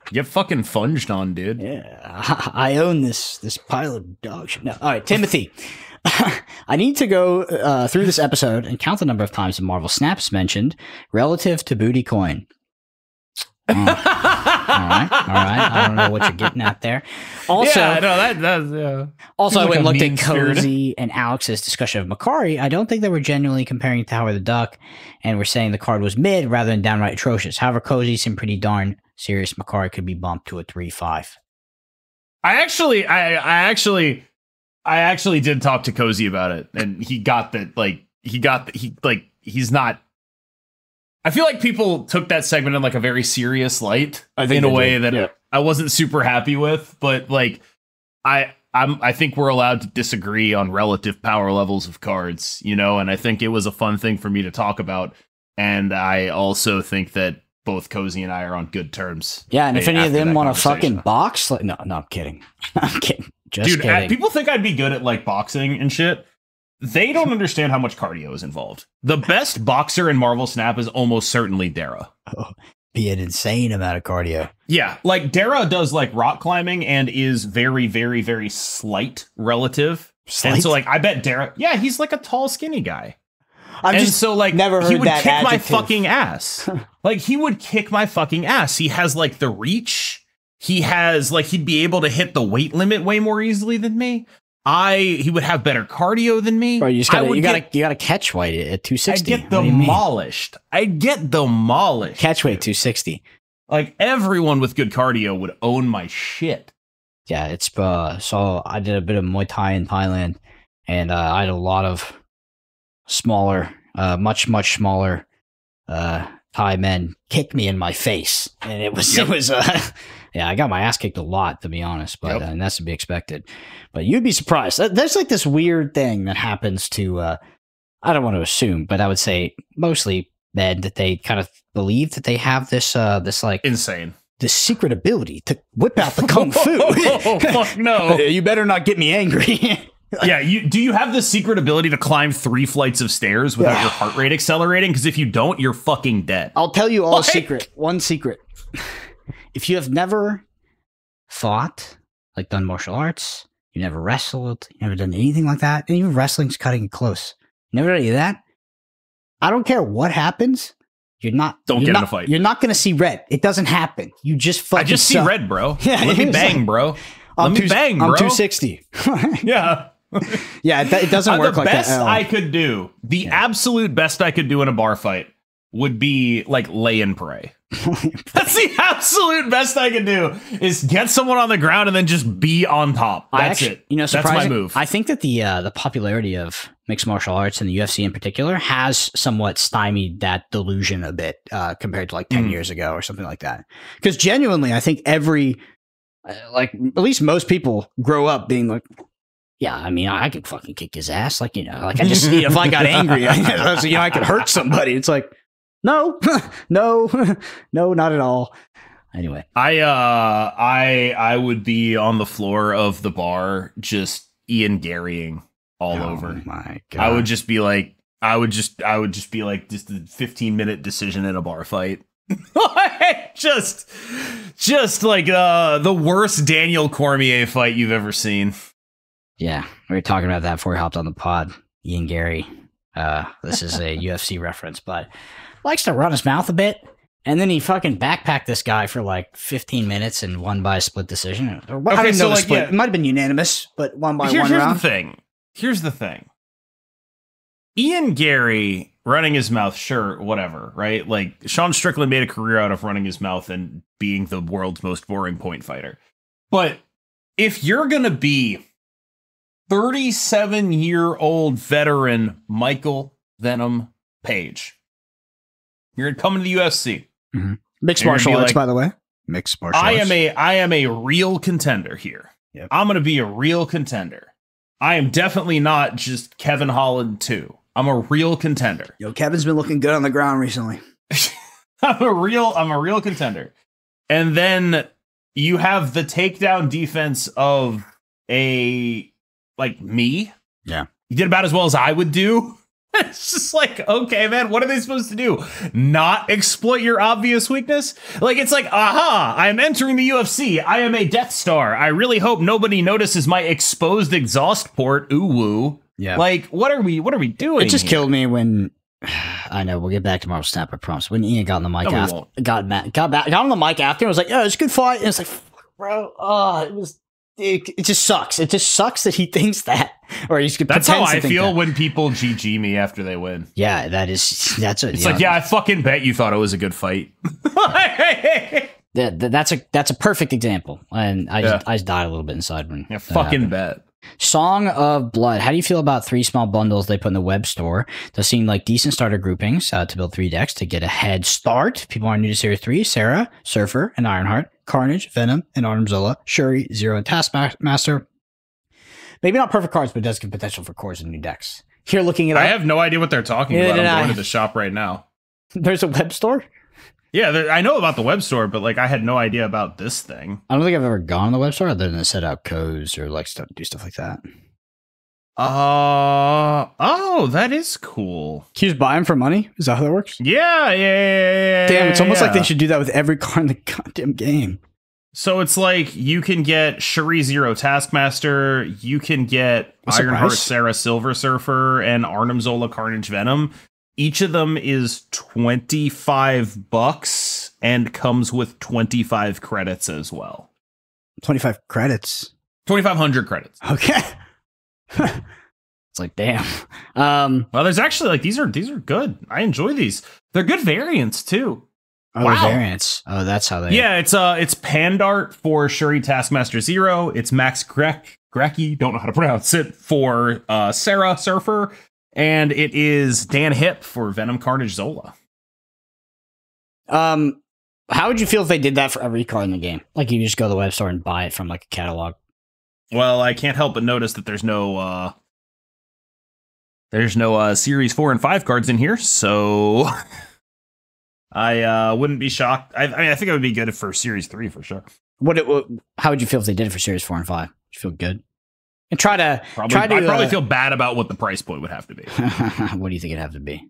Get fucking funged on, dude. Yeah, I own this pile of dog shit. No, all right, Timothy. I need to go through this episode and count the number of times the Marvel Snap's mentioned relative to Booty Coin. All right. I don't know what you're getting at there. Also, Also, I went and looked at Cozy and Alex's discussion of Makari. I don't think they were genuinely comparing to Howard the Duck and were saying the card was mid rather than downright atrocious. However, Cozy seemed pretty darn serious. Makari could be bumped to a 3-5. I actually did talk to Cozy about it, and he got that. He's not. I feel like people took that segment in like a very serious light, in a way that I wasn't super happy with. But like, I think we're allowed to disagree on relative power levels of cards, and I think it was a fun thing for me to talk about. And I also think that both Cozy and I are on good terms. Yeah, and if any of them want to fucking box, no, I'm kidding. I'm kidding. Just kidding. People think I'd be good at like boxing and shit. They don't understand how much cardio is involved. The best boxer in Marvel Snap is almost certainly Dara. Oh, be an insane amount of cardio. Yeah, like Dara does like rock climbing and is very, very, very slight relative. And so like I bet Dara, he's like a tall, skinny guy. I've just so like never heard he would that kick adjective. my fucking ass. Like he would kick my fucking ass. He has like the reach. He has like he'd be able to hit the weight limit way more easily than me. He would have better cardio than me. Bro, you gotta catch weight at 260. I'd get demolished. Catch weight 260. Like everyone with good cardio would own my shit. Yeah, it's so I did a bit of Muay Thai in Thailand, and I had a lot of smaller, much smaller Thai men kick me in my face, and it was yeah, I got my ass kicked a lot, to be honest, but and that's to be expected. But you'd be surprised. There's like this weird thing that happens to I don't want to assume, but I would say mostly men, that they kind of believe that they have this like insane, this secret ability to whip out the kung fu. Oh, fuck no! You better not get me angry. Yeah, do you have the secret ability to climb 3 flights of stairs without your heart rate accelerating? Because if you don't, you're fucking dead. I'll tell you all a secret. One secret. If you have never fought, like done martial arts, you never wrestled, you never done anything like that, and even wrestling's cutting it close. You never done any of that. I don't care what happens. Don't get in a fight. You're not going to see red. It doesn't happen. You just fucking. I just see red, bro. Yeah, Let me bang, bro. I'm 260. Yeah. Yeah, it doesn't work like that. The best I could do, the absolute best I could do in a bar fight would be like lay and pray. That's the absolute best I can do, is get someone on the ground and then just be on top. That's it. That's my move. I think that the popularity of mixed martial arts and the UFC in particular has somewhat stymied that delusion a bit compared to like 10 years ago or something like that. Because genuinely, I think like at least most people grow up being like, yeah, I mean, I could fucking kick his ass. Like, like I just, if I got angry, I could hurt somebody. It's like, no, no, not at all. Anyway, I would be on the floor of the bar, just Ian Garying all over. My God. I would just be like, I would just be like, just a 15-minute decision in a bar fight. just like the worst Daniel Cormier fight you've ever seen. Yeah, we were talking about that before we hopped on the pod. Ian Gary, this is a UFC reference, but likes to run his mouth a bit, and then he fucking backpacked this guy for like 15 minutes and won by a split decision. I didn't know the split. Yeah. It might have been unanimous, but won by one round. Here's the thing. Ian Gary running his mouth, sure, whatever, right? Like Sean Strickland made a career out of running his mouth and being the world's most boring point fighter. But if you're gonna be 37-year-old veteran Michael Venom Page, you're coming to the UFC. Mm-hmm. Mixed You're gonna martial be arts, like, by the way. Mixed martial arts. I am a real contender here. Yep. I'm going to be a real contender. I am definitely not just Kevin Holland 2. I'm a real contender. Yo, Kevin's been looking good on the ground recently. I'm a real contender. And then you have the takedown defense of a like me. Yeah. You did about as well as I would do. It's just like, okay, man, what are they supposed to do? Not exploit your obvious weakness? Like, it's like, aha, I'm entering the UFC. I am a Death Star. I really hope nobody notices my exposed exhaust port. Ooh, woo. Yeah. Like, what are we doing? It just here? killed me when I know we'll get back to Marvel Snap, I promise. When Ian got on the mic No, we after, won't. got on the mic after, and was like, "Yeah, it's a good fight." And it's like, fuck, bro, it just sucks. It just sucks that he thinks that, or he's. That's how I feel that. when people GG me after they win. Yeah, that's It's like, yeah, I fucking bet you thought it was a good fight. That's a perfect example, and I Yeah. just died a little bit inside when Yeah, that fucking happened. bet. Song of Blood. How do you feel about 3 small bundles they put in the web store? Those seem like decent starter groupings to build 3 decks to get a head start. People are new to Series 3. Sarah, Surfer, and Ironheart. Carnage, Venom, and Arnim Zola. Shuri, Zero, and Taskmaster. Maybe not perfect cards, but it does give potential for cores and new decks. Here looking it up. I have no idea what they're talking Neither about. did I'm I. going to the shop right now. There's a web store? Yeah, I know about the web store, but like I had no idea about this thing. I don't think I've ever gone on the web store other than to set out codes or like do stuff like that. Oh, that is cool. Can you just buy them for money? Is that how that works? Yeah. Damn, it's almost like yeah. they should do that with every card in the goddamn game. So it's like you can get Shuri Zero Taskmaster, you can get What's the Ironheart price? Sarah Silver Surfer, and Arnim Zola Carnage Venom. Each of them is $25 and comes with 25 credits as well. 25 credits. 2,500 credits. Okay. It's like, damn. Well, there's actually like these are good. I enjoy these. They're good variants too. Other Wow. variants. Oh, that's how they. Yeah, it's Pandart for Shuri Taskmaster Zero. It's Max Grecki, don't know how to pronounce it, for Sarah Surfer, and it is Dan Hip for Venom Carnage Zola. How would you feel if they did that for every card in the game? Like you just go to the web store and buy it from like a catalog. Well, I can't help but notice that there's no Series 4 and 5 cards in here, so I wouldn't be shocked. I think it would be good for Series 3 for sure. How would you feel if they did it for Series 4 and 5? Would you feel good? And try to I'd probably feel bad about what the price point would have to be. What do you think it'd have to be?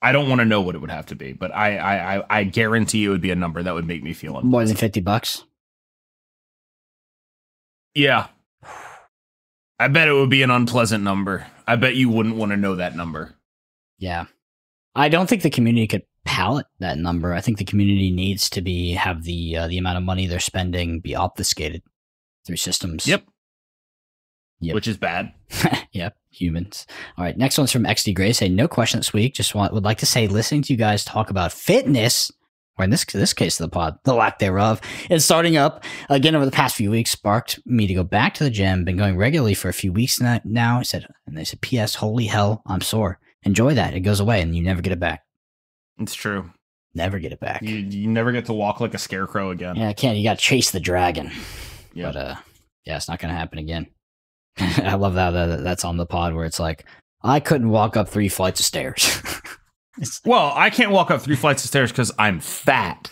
I don't want to know what it would have to be, but I guarantee it would be a number that would make me feel More than $50? Yeah. I bet it would be an unpleasant number. I bet you wouldn't want to know that number. Yeah. I don't think the community could pallet that number. I think the community needs to have the amount of money they're spending be obfuscated through systems. Yep. Which is bad. Yep, humans. All right, next one's from XD Gray. Say no question this week. Would like to say listening to you guys talk about fitness, or in this case of the pod, the lack thereof, and starting up again over the past few weeks sparked me to go back to the gym. Been going regularly for a few weeks now. They said, P.S. Holy hell, I'm sore. Enjoy that. It goes away and you never get it back. It's true. Never get it back. You never get to walk like a scarecrow again. Yeah, I can't. You got to chase the dragon. Yeah. But yeah, it's not going to happen again. I love that's on the pod where it's like, I couldn't walk up 3 flights of stairs. Well, I can't walk up 3 flights of stairs because I'm fat.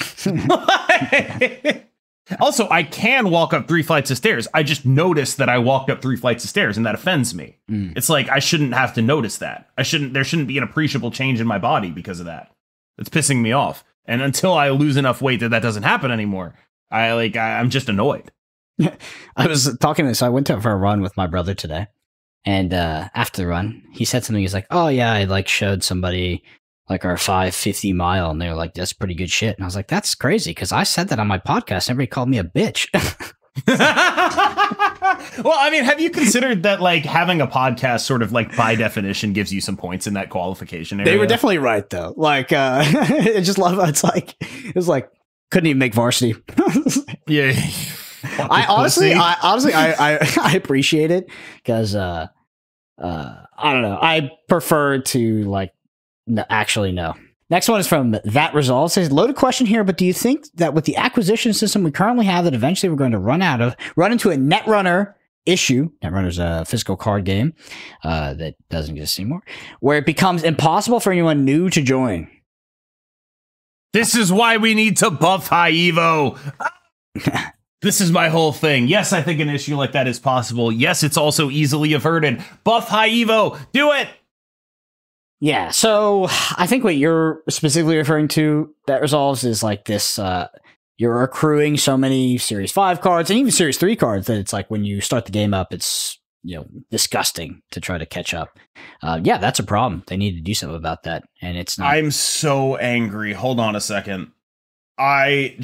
Also, I can walk up 3 flights of stairs. I just noticed that I walked up 3 flights of stairs, and that offends me. It's like I shouldn't have to notice that. There shouldn't be an appreciable change in my body because of that. It's pissing me off. And until I lose enough weight that doesn't happen anymore, I'm just annoyed. I was talking to this. I went for a run with my brother today, and after the run, he said something. He's like, "Oh yeah, I showed somebody our 550 mile, and they're like, that's pretty good shit." And I was like, "That's crazy," because I said that on my podcast. Everybody called me a bitch. Well, I mean, have you considered that having a podcast sort of by definition gives you some points in that qualification area? They were definitely right though. I just love how it was like couldn't even make varsity. Yeah. I honestly appreciate it because I don't know. I prefer to actually know. Next one is from That Resolve. It says, loaded question here, but do you think that with the acquisition system we currently have that eventually we're going to run into a Netrunner issue? Netrunner's a physical card game that doesn't exist anymore, where it becomes impossible for anyone new to join. This is why we need to buff High Evo. This is my whole thing. Yes, I think an issue like that is possible. Yes, it's also easily averted. Buff High Evo. Do it. Yeah, so I think what you're specifically referring to that resolves is like this, you're accruing so many Series 5 cards and even Series 3 cards that it's like when you start the game up, it's, you know, disgusting to try to catch up. Yeah, that's a problem. They need to do something about that. And it's not. I'm so angry. Hold on a second. I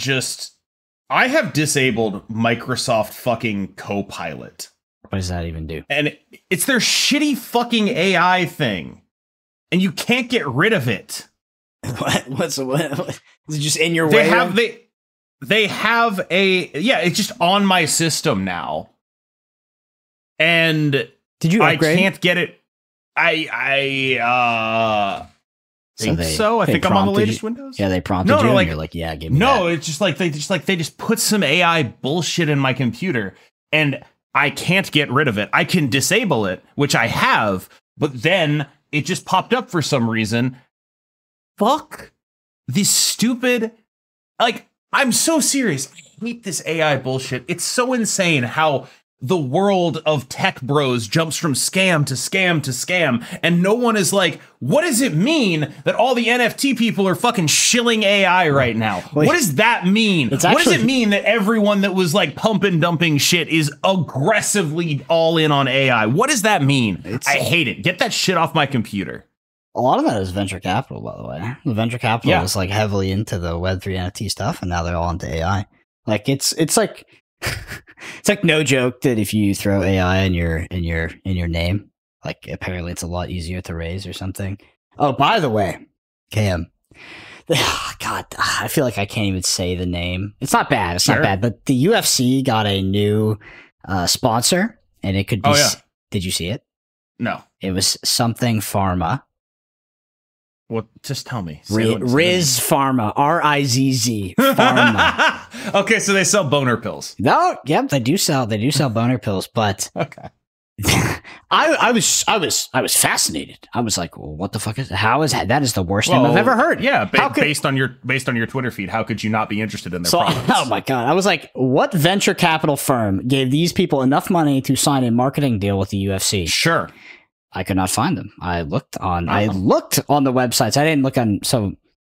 have disabled Microsoft fucking Copilot. What does that even do? And it's their shitty fucking AI thing. And you can't get rid of it. What? Is it just in your way? They have it's just on my system now. And did you upgrade? I can't get it. I think I'm on the latest Windows. Yeah, they prompted you. And you're like, yeah, give me that. It's just like they just put some AI bullshit in my computer, and I can't get rid of it. I can disable it, which I have, but then it just popped up for some reason. Fuck this stupid. Like, I'm so serious. I hate this AI bullshit. It's so insane how the world of tech bros jumps from scam to scam to scam, and no one is like, what does it mean that all the NFT people are fucking shilling AI right now? What does that mean? What does it mean that everyone that was like pump and dumping shit is aggressively all in on AI? What does that mean? I hate it. Get that shit off my computer. A lot of that is venture capital, by the way. The venture capital is like heavily into the Web3 NFT stuff, and now they're all into AI. Like it's like it's like no joke that if you throw AI in your name, like apparently it's a lot easier to raise or something. Oh, by the way, KM. God, I feel like I can't even say the name. It's not bad. It's not bad. But the UFC got a new sponsor, and it could be. Did you see it? No. It was something Pharma. Well, just tell me. Rizz Pharma. RIZZ Pharma. Okay, so they sell boner pills. No, yep, they do sell boner pills, but okay. I was fascinated. I was like, well, what the fuck is how is that is the worst name I've ever heard. Yeah, based on your Twitter feed, how could you not be interested in their products? Oh my god. I was like, what venture capital firm gave these people enough money to sign a marketing deal with the UFC? Sure. I could not find them. I looked on the websites. I didn't look on. So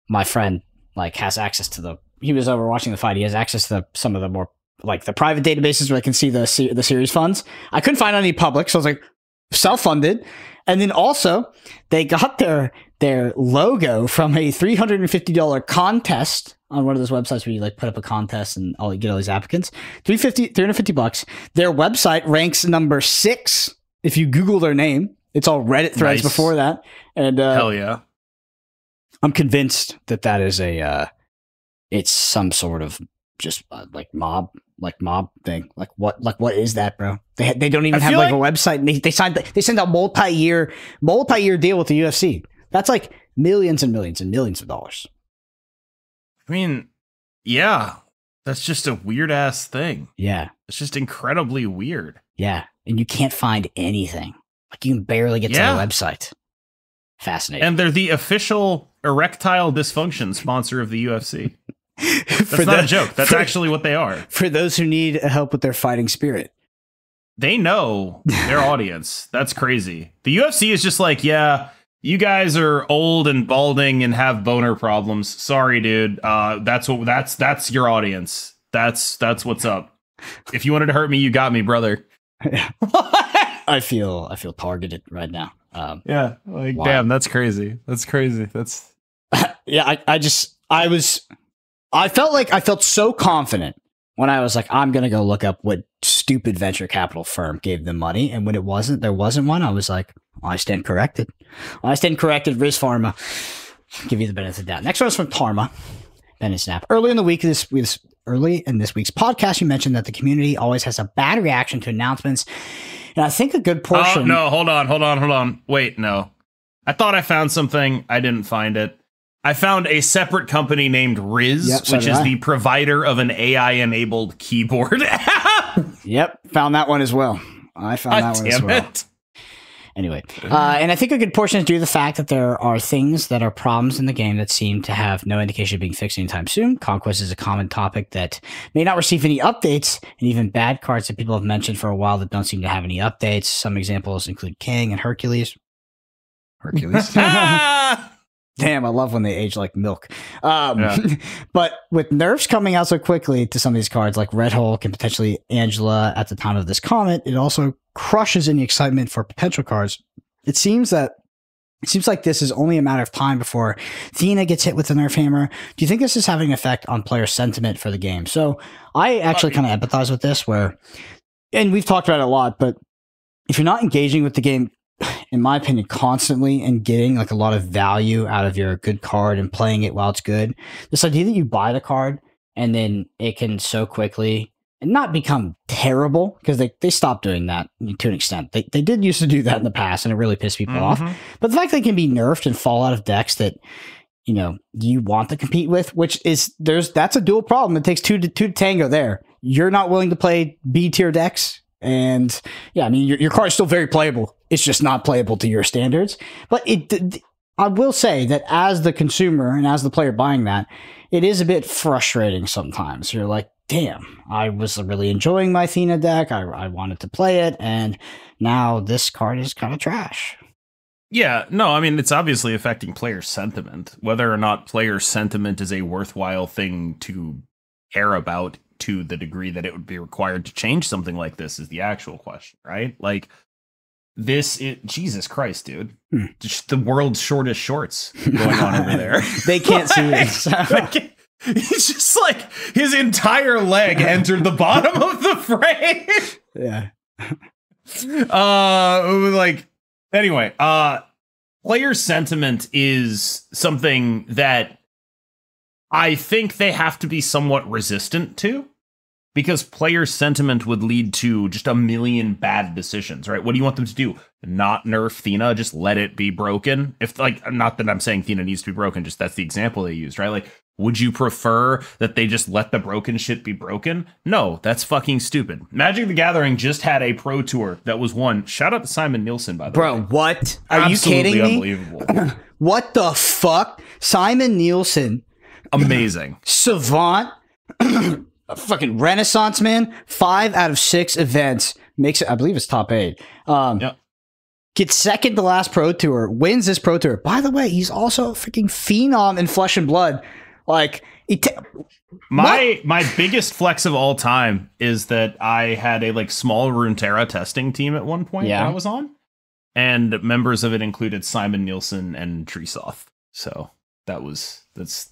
my friend like has access to he was over watching the fight. He has access to some of the more like the private databases where I can see the series funds. I couldn't find any public. So I was like self-funded. And then also they got their logo from a $350 contest on one of those websites where you like put up a contest and you get all these applicants. $350. Their website ranks number 6. If you Google their name, it's all Reddit threads before that. And hell yeah. I'm convinced that is it's some sort of just like mob thing. Like what is that, bro? They don't even have like a website. And they send out multi-year deal with the UFC. That's like millions and millions and millions of dollars. I mean, yeah, that's just a weird ass thing. Yeah, it's just incredibly weird. Yeah, and you can't find anything. Like you can barely get to the website. Fascinating. And they're the official erectile dysfunction sponsor of the UFC. That's not a joke. That's actually what they are. For those who need help with their fighting spirit. They know their audience. That's crazy. The UFC is just like, yeah, you guys are old and balding and have boner problems. Sorry, dude. That's your audience. That's what's up. If you wanted to hurt me, you got me, brother. I feel targeted right now. Yeah, like wow. Damn, that's crazy. That's crazy. That's yeah. I felt so confident when I was like, I'm gonna go look up what stupid venture capital firm gave them money, and when there wasn't one. I was like, I stand corrected. Rizz Pharma. Give you the benefit of the doubt. Next one is from Tarma. Ben Snap. Early in this week's podcast, you mentioned that the community always has a bad reaction to announcements. And I think a good portion... Oh, no, hold on. Wait, no. I thought I found something. I didn't find it. I found a separate company named Riz, Yep, so which did is I. the provider of an AI-enabled keyboard app. Yep, found that one as well. I found that one as Damn well. it. Anyway, and I think a good portion is due to the fact that there are things that are problems in the game that seem to have no indication of being fixed anytime soon. Conquest is a common topic that may not receive any updates, and even bad cards that people have mentioned for a while that don't seem to have any updates. Some examples include King and Hercules. Hercules. Damn, I love when they age like milk. But with nerfs coming out so quickly to some of these cards, like Red Hulk and potentially Angela at the time of this comment, it also crushes any excitement for potential cards. It seems like this is only a matter of time before Thena gets hit with the nerf hammer. Do you think this is having an effect on player sentiment for the game? So I actually kind of empathize with this, and we've talked about it a lot, but if you're not engaging with the game, in my opinion, constantly and getting like a lot of value out of your good card and playing it while it's good, this idea that you buy the card and then it can so quickly and not become terrible, because they stopped doing that to an extent. They did used to do that in the past and it really pissed people off. But the fact that it can be nerfed and fall out of decks that, you know, you want to compete with, which is that's a dual problem. It takes two to tango there. You're not willing to play B tier decks. And yeah, I mean, your card is still very playable. It's just not playable to your standards. But I will say that as the consumer and as the player buying that, it is a bit frustrating sometimes. You're like, damn, I was really enjoying my Thena deck. I wanted to play it. And now this card is kind of trash. Yeah, no, I mean, it's obviously affecting player sentiment. Whether or not player sentiment is a worthwhile thing to care about to the degree that it would be required to change something like this is the actual question, right? Like, Jesus Christ, dude. Just the world's shortest shorts going on over there. They can't see it. So. He's just like, his entire leg entered the bottom of the frame. Yeah. Anyway, player sentiment is something that I think they have to be somewhat resistant to, because player sentiment would lead to just a million bad decisions, right? What do you want them to do? Not nerf Thena, just let it be broken? If, like, not that I'm saying Thena needs to be broken, just that's the example they used, right? Like, would you prefer that they just let the broken shit be broken? No, that's fucking stupid. Magic the Gathering just had a pro tour that was won. Shout out to Simon Nielsen, by the way. Bro, what? Are Absolutely you kidding me? Unbelievable. What the fuck? Simon Nielsen. Amazing. Savant. A fucking Renaissance man. 5 out of 6 events. Makes it, I believe it's top 8. Yep. Gets second to last pro tour. Wins this pro tour. By the way, he's also a freaking phenom in Flesh and Blood. Like, my biggest flex of all time is that I had a small Runeterra testing team at one point that I was on, and members of it included Simon Nielsen and Treesoth. So that's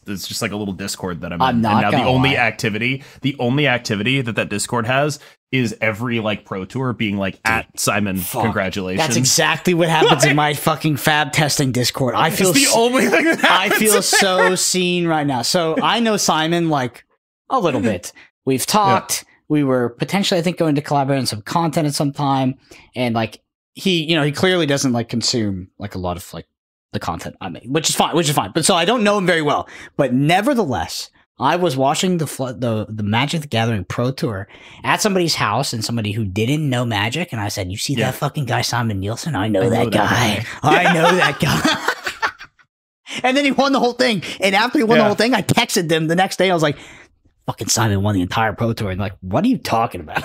just like a little Discord that I'm in. Not and now gonna the only lie. activity that Discord has is every pro tour being at Simon, congratulations. That's exactly what happens in my fucking fab testing Discord. I feel it's the only thing that happens. I feel so seen right now. So I know Simon a little bit. We've talked. We were potentially, I think, going to collaborate on some content at some time, and he clearly doesn't consume a lot of the content I make, which is fine. But so I don't know him very well, but nevertheless, I was watching the Magic the Gathering Pro Tour at somebody's house, and somebody who didn't know Magic, and I said, "You see that fucking guy Simon Nielsen? I know that guy. I know that guy." And then he won the whole thing. And after he won the whole thing, I texted them the next day. I was like, "Fucking Simon won the entire Pro Tour." And what are you talking about?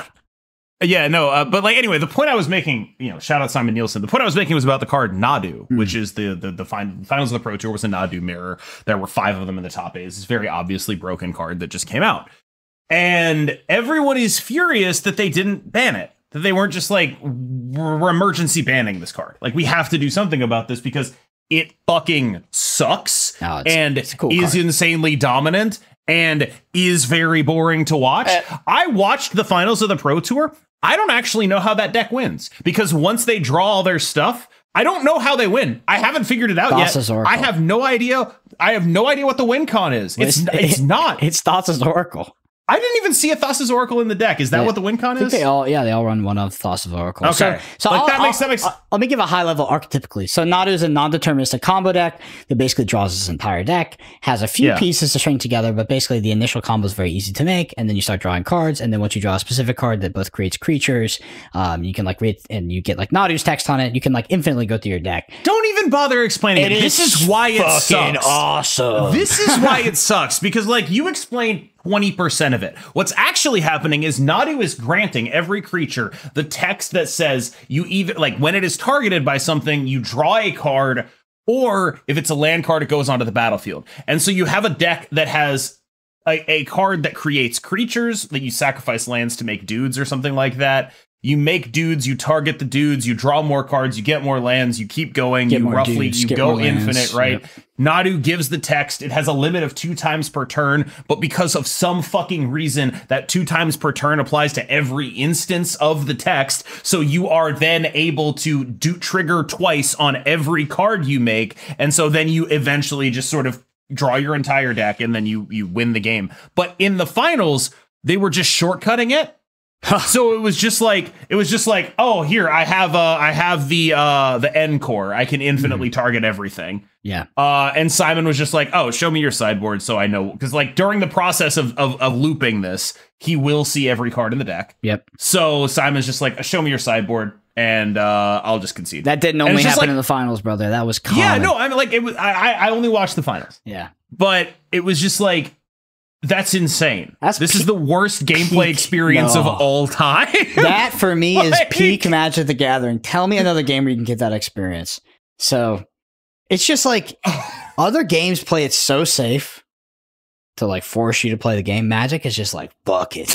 Yeah, no, but anyway, the point I was making, shout out Simon Nielsen. The point I was making was about the card Nadu, which is the finals of the Pro Tour was a Nadu mirror. There were 5 of them in the top 8. It's a very obviously broken card that just came out. And everyone is furious that they didn't ban it. That they weren't just we're emergency banning this card. We have to do something about this because it fucking sucks it's a cool is card. Insanely dominant and is very boring to watch. I watched the finals of the Pro Tour. I don't actually know how that deck wins, because once they draw all their stuff, I don't know how they win. I haven't figured it out yet. Oracle. I have no idea. I have no idea what the win con is. It's not. It's Thassa's Oracle. I didn't even see a Thassa's Oracle in the deck. Is that what the win con is? They all run one of Thassa's Oracle. Okay. So Like, that makes let me give a high level archetypically. So Nadu is a non-deterministic combo deck that basically draws this entire deck, has a few pieces to string together, but basically the initial combo is very easy to make, and then you start drawing cards, and then once you draw a specific card that both creates creatures, you can like read, and you get like Nadu's text on it, you can like infinitely go through your deck. Don't even bother explaining it. This is why it sucks. Awesome. This is why it sucks, because like you explained 20% of it. What's actually happening is Nadu is granting every creature the text that says you either, like, when it is targeted by something, you draw a card, or if it's a land card, it goes onto the battlefield. And so you have a deck that has a card that creates creatures that you sacrifice lands to make dudes or something like that. You make dudes, you target the dudes, you draw more cards, you get more lands, you keep going, you go infinite, right? Yep. Nadu gives the text. It has a limit of 2 times per turn, but because of some fucking reason, that 2 times per turn applies to every instance of the text. So you are then able to trigger twice on every card you make. And so then you eventually just sort of draw your entire deck, and then you win the game. But in the finals, they were just shortcutting it. So it was just like, oh, here I have the N core. I can infinitely target everything. Yeah. And Simon was just like, oh, show me your sideboard so I know, because like during the process of looping this, he will see every card in the deck. Yep. So Simon's just like, show me your sideboard, and I'll just concede. That didn't only happen in the finals, brother. That was common. Yeah, no, I mean, like, it was. I only watched the finals. Yeah. But it was just like, that's insane. This is the worst gameplay experience of all time. That for me is peak Magic the Gathering. Tell me another game where you can get that experience. So it's just like other games play it so safe to like force you to play the game. Magic is just like bucket.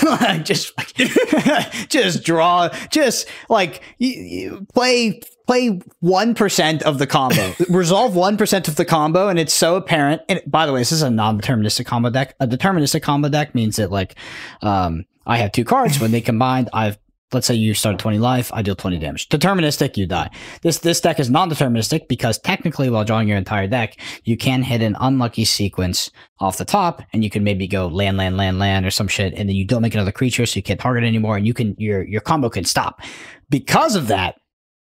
just draw. Just like you play 1% of the combo. Resolve 1% of the combo, and it's so apparent. And by the way, this is a non-deterministic combo deck. A deterministic combo deck means that like I have 2 cards. When they combined, let's say you start at 20 life, I deal 20 damage. Deterministic, you die. This deck is non-deterministic because technically while drawing your entire deck, you can hit an unlucky sequence off the top, and you can maybe go land or some shit, and then you don't make another creature, so you can't target anymore, and you can your combo can stop. Because of that,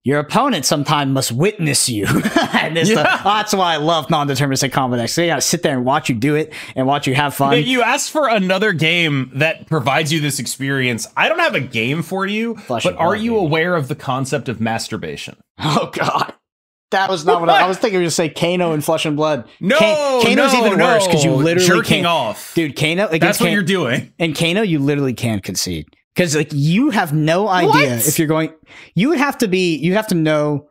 your opponent sometime must witness you. And that's why I love non-deterministic combo decks. So they gotta sit there and watch you do it and watch you have fun. Yeah, you asked for another game that provides you this experience. I don't have a game for you, but are you aware of the concept of masturbation? Oh, God. That was not what I was thinking. You were going to say Kano and Flesh and Blood. Kano's even worse because you literally jerking off. Dude, Kano. That's what you're doing. And Kano, you literally can't concede. Because like you have no idea if you're going. You would have to know.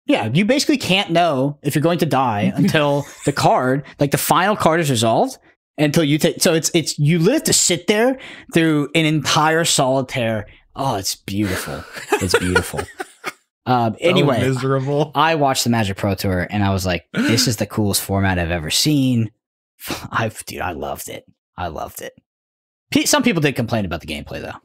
Yeah, you basically can't know if you're going to die until the card, like the final card, is resolved. Until you take. So it's you live to sit there through an entire solitaire. Oh, it's beautiful. It's beautiful. Anyway, miserable. I watched the Magic Pro Tour and I was like, this is the coolest format I've ever seen. I loved it. I loved it. Some people did complain about the gameplay, though.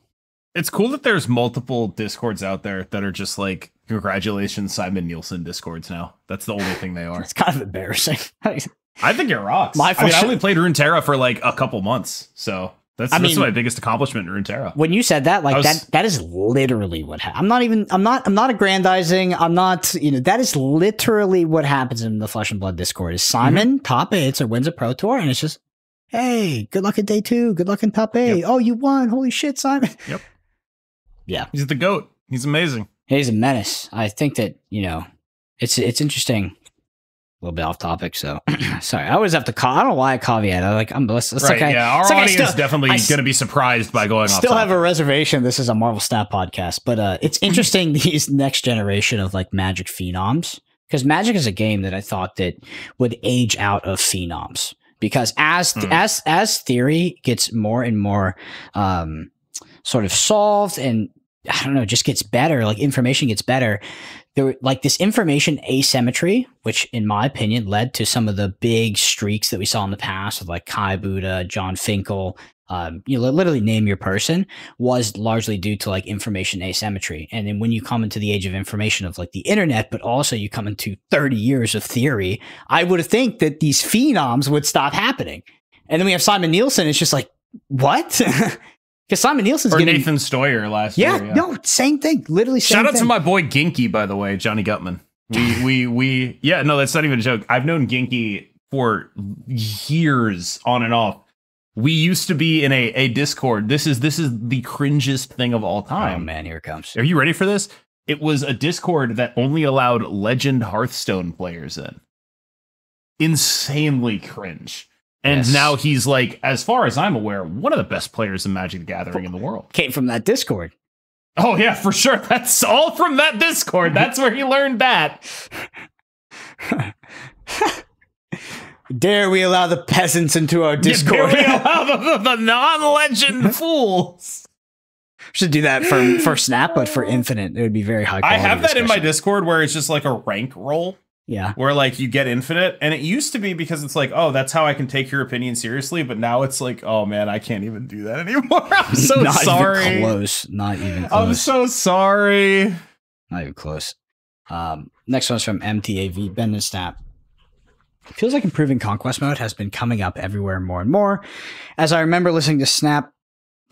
It's cool that there's multiple Discords out there that are just like, congratulations, Simon Nielsen Discords now. That's the only thing they are. It's kind of embarrassing. I think it rocks. I only played Runeterra for like a couple months, so that's my biggest accomplishment in Runeterra. When you said that, like that is literally what happened. I'm not aggrandizing. That is literally what happens in the Flesh and Blood Discord. Is Simon top 8 or wins a Pro Tour, and it's just, hey, good luck at day 2. Good luck in top 8. Yep. Oh, you won. Holy shit, Simon. Yep. Yeah. He's the GOAT. He's amazing. He's a menace. I think that, it's interesting. A little bit off topic, so sorry. I always have to I don't know why I caveat. Our audience is definitely going to be surprised by going off topic. Still have a reservation. This is a Marvel Snap podcast, but it's interesting these next generation of like Magic phenoms, because Magic is a game that I thought that would age out of phenoms. Because as theory gets more and more sort of solved, and I don't know, just gets better, like information gets better, there like this information asymmetry, which in my opinion led to some of the big streaks that we saw in the past with like Kai Buddha, John Finkel, literally name your person, was largely due to like information asymmetry. And then when you come into the age of information of like the internet, but also you come into 30 years of theory, I would think that these phenoms would stop happening. And then we have Simon Nielsen. It's just like, What? Because Simon Nielsen's or getting Nathan Stoyer last year. yeah, no, same thing. Literally, same Shout out thing. to my boy Ginky, by the way, Johnny Gutman. We yeah, no, that's not even a joke. I've known Ginky for years on and off. We used to be in a Discord. This is the cringiest thing of all Oh time. man, here it comes. Are you ready for this? It was a Discord that only allowed Legend Hearthstone players in. Insanely cringe. And Yes. now he's like, as far as I'm aware, one of the best players in Magic the Gathering in the world. Came from that Discord. Oh yeah, for sure. That's all from that Discord. That's where he learned that. Dare we allow the peasants into our Discord? Here we allow the non-legend fools. Should do that for Snap, but for Infinite, it would be very high I quality. have that in my discussion. Discord where it's just like a rank roll Yeah. where like you get Infinite, and it used to be because it's like, oh, that's how I can take your opinion seriously, but now it's like, oh man, I can't even do that anymore. I'm so Not sorry. even close. Not even close. I'm so sorry. Not even close. Next one's from MTAV, Ben and Snap. Feels like improving Conquest mode has been coming up everywhere more and more. As I remember listening to Snap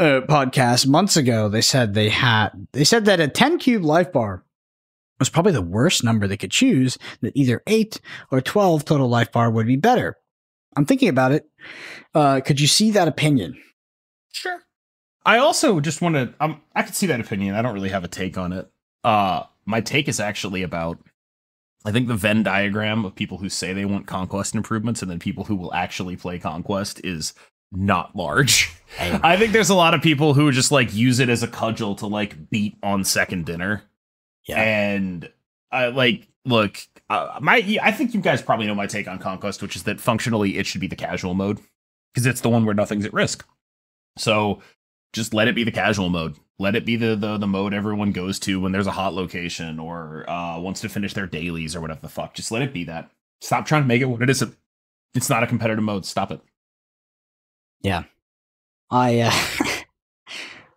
podcast months ago, they said that a 10 cube life bar was probably the worst number they could choose, that either 8 or 12 total life bar would be better. I'm thinking about it. Could you see that opinion? Sure. I also just want to, I could see that opinion. I don't really have a take on it. My take is actually about, I think the Venn diagram of people who say they want Conquest improvements and then people who will actually play Conquest is not large. I think there's a lot of people who just like use it as a cudgel to like beat on second dinner. Yeah. And I like, look, I think you guys probably know my take on Conquest, which is that functionally it should be the casual mode because it's the one where nothing's at risk. So just let it be the casual mode. Let it be the mode everyone goes to when there's a hot location or wants to finish their dailies or whatever the fuck. Just let it be that. Stop trying to make it what it isn't. It's not a competitive mode. Stop it. Yeah. I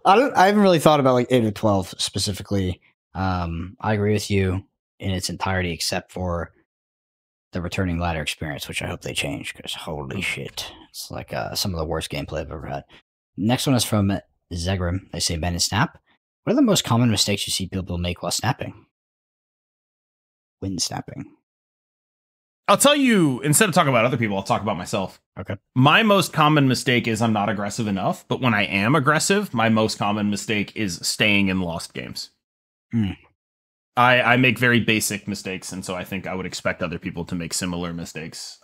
haven't really thought about like 8 or 12 specifically. I agree with you in its entirety except for the returning ladder experience, which I hope they change because holy shit. It's like some of the worst gameplay I've ever had. Next one is from Zegrim. They say, Ben and Snap. What are the most common mistakes you see people make while snapping? When snapping. I'll tell you, instead of talking about other people, I'll talk about myself. Okay. My most common mistake is I'm not aggressive enough, but when I am aggressive, my most common mistake is staying in lost games. Mm. I make very basic mistakes, and so I think I would expect other people to make similar mistakes.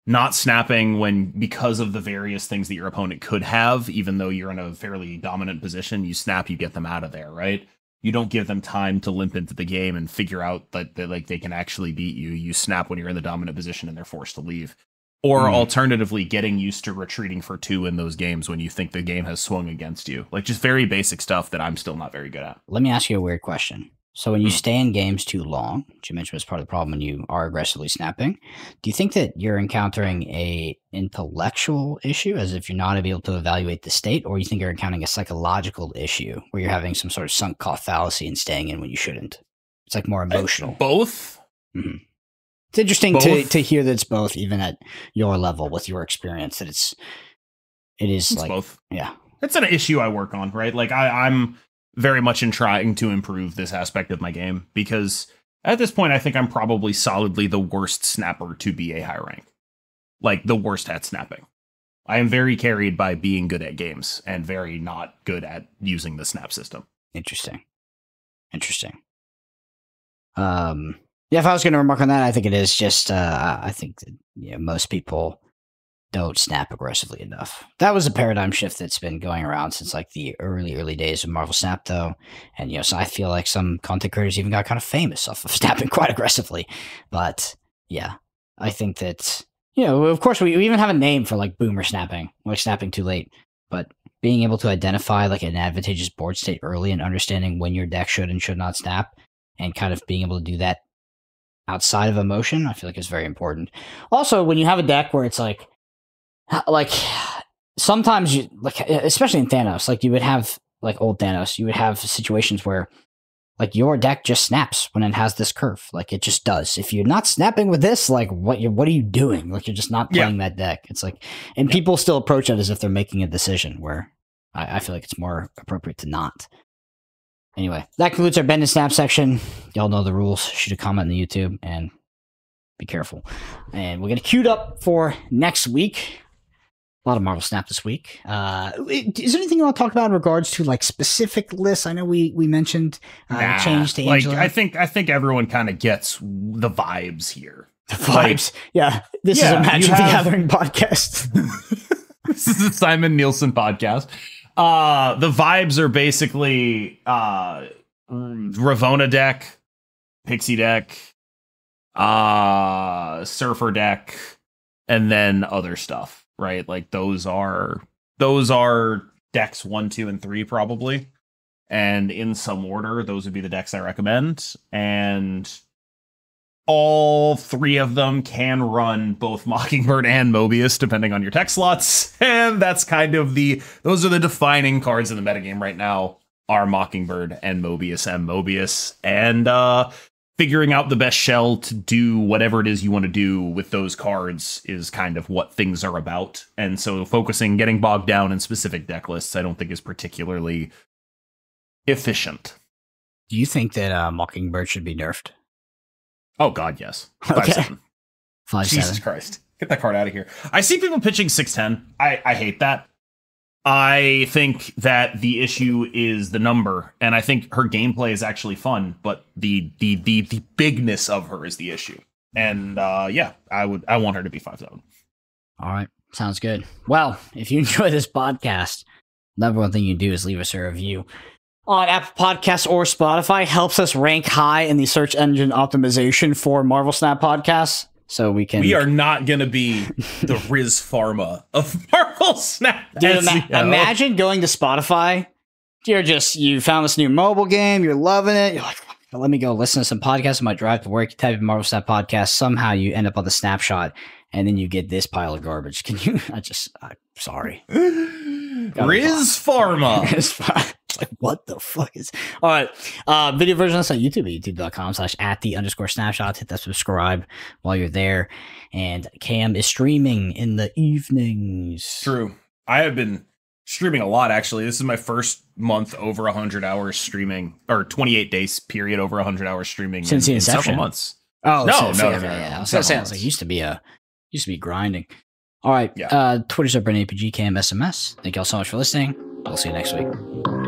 Not snapping when, because of the various things that your opponent could have, even though you're in a fairly dominant position, you snap, you get them out of there, right? You don't give them time to limp into the game and figure out that like they can actually beat you. You snap when you're in the dominant position and they're forced to leave. Or alternatively, getting used to retreating for 2 in those games when you think the game has swung against you. Like just very basic stuff that I'm still not very good at. Let me ask you a weird question. So when you stay in games too long, which you mentioned was part of the problem when you are aggressively snapping, do you think that you're encountering a intellectual issue as if you're not able to evaluate the state, or you think you're encountering a psychological issue where you're having some sort of sunk cost fallacy and staying in when you shouldn't? It's like more emotional. Both. Mm-hmm. It's interesting Both. to hear that it's both, even at your level with your experience, that it is It's like both. Yeah. It's an issue I work on, right? Like I'm very much in trying to improve this aspect of my game because at this point, I think I'm probably solidly the worst snapper to be a high rank. Like the worst at snapping. I am very carried by being good at games and very not good at using the snap system. Interesting. Yeah, if I was going to remark on that, I think it is just, I think that most people don't snap aggressively enough. That was a paradigm shift that's been going around since like the early days of Marvel Snap, though. And, so I feel like some content creators even got kind of famous off of snapping quite aggressively. But yeah, I think that, of course, we even have a name for like boomer snapping, like snapping too late. But being able to identify like an advantageous board state early and understanding when your deck should and should not snap and kind of being able to do that outside of emotion, I feel like is very important. Also, when you have a deck where it's like sometimes you like, especially in Thanos, like you would have like old Thanos, you would have situations where like your deck just snaps when it has this curve. Like it just does. If you're not snapping with this, like what are you doing? Like you're just not playing that deck. It's like, and people still approach it as if they're making a decision, where I feel like it's more appropriate to not. Anyway, that concludes our bend and snap section. Y'all know the rules. Shoot a comment on the YouTube and be careful. And we're gonna queue it up for next week. A lot of Marvel Snap this week. Is there anything you want to talk about in regards to like specific lists? I know we mentioned change to Angela. Like I think everyone kind of gets the vibes here. The vibes, yeah. This is a Magic the Gathering podcast. This is a Simon Nielsen podcast. The vibes are basically Ravonna deck, Pixie deck, Surfer deck, and then other stuff. Right, like those are decks 1, 2, and 3 probably, and in some order, those would be the decks I recommend. And all 3 of them can run both Mockingbird and Mobius, depending on your tech slots. And that's kind of those are the defining cards in the metagame right now. Are Mockingbird and Mobius, and figuring out the best shell to do whatever it is you want to do with those cards is kind of what things are about. And so getting bogged down in specific deck lists, I don't think is particularly efficient. Do you think that Mockingbird should be nerfed? Oh God, yes. 5/7. 5/7. Jesus Christ. Get that card out of here. I see people pitching 6/10. I hate that. I think that the issue is the number, and I think her gameplay is actually fun, but the bigness of her is the issue. And I want her to be 5/7. All right, sounds good. Well, if you enjoy this podcast, number one thing you do is leave us a review on Apple Podcasts or Spotify. Helps us rank high in the search engine optimization for Marvel Snap podcasts. So we are not going to be the Riz Pharma of Marvel Snap. Dude, imagine going to Spotify. You found this new mobile game. You're loving it. You're like, let me go listen to some podcasts on my drive to work. You type in Marvel Snap podcast. Somehow you end up on the snapshot, and then you get this pile of garbage. Can you? I'm sorry. Riz Pharma. Like, what the fuck is... All right. Video version of us on YouTube at youtube.com/@the_snapshots. Hit that subscribe while you're there. And Cam is streaming in the evenings. True. I have been streaming a lot, actually. This is my first month over 100 hours streaming, or 28 days period over 100 hours streaming since the inception. Several months. Oh, no. I was gonna say, like, used to be grinding. All right. Twitter's up at APG Cam SMS. Thank y'all so much for listening. I'll see you next week.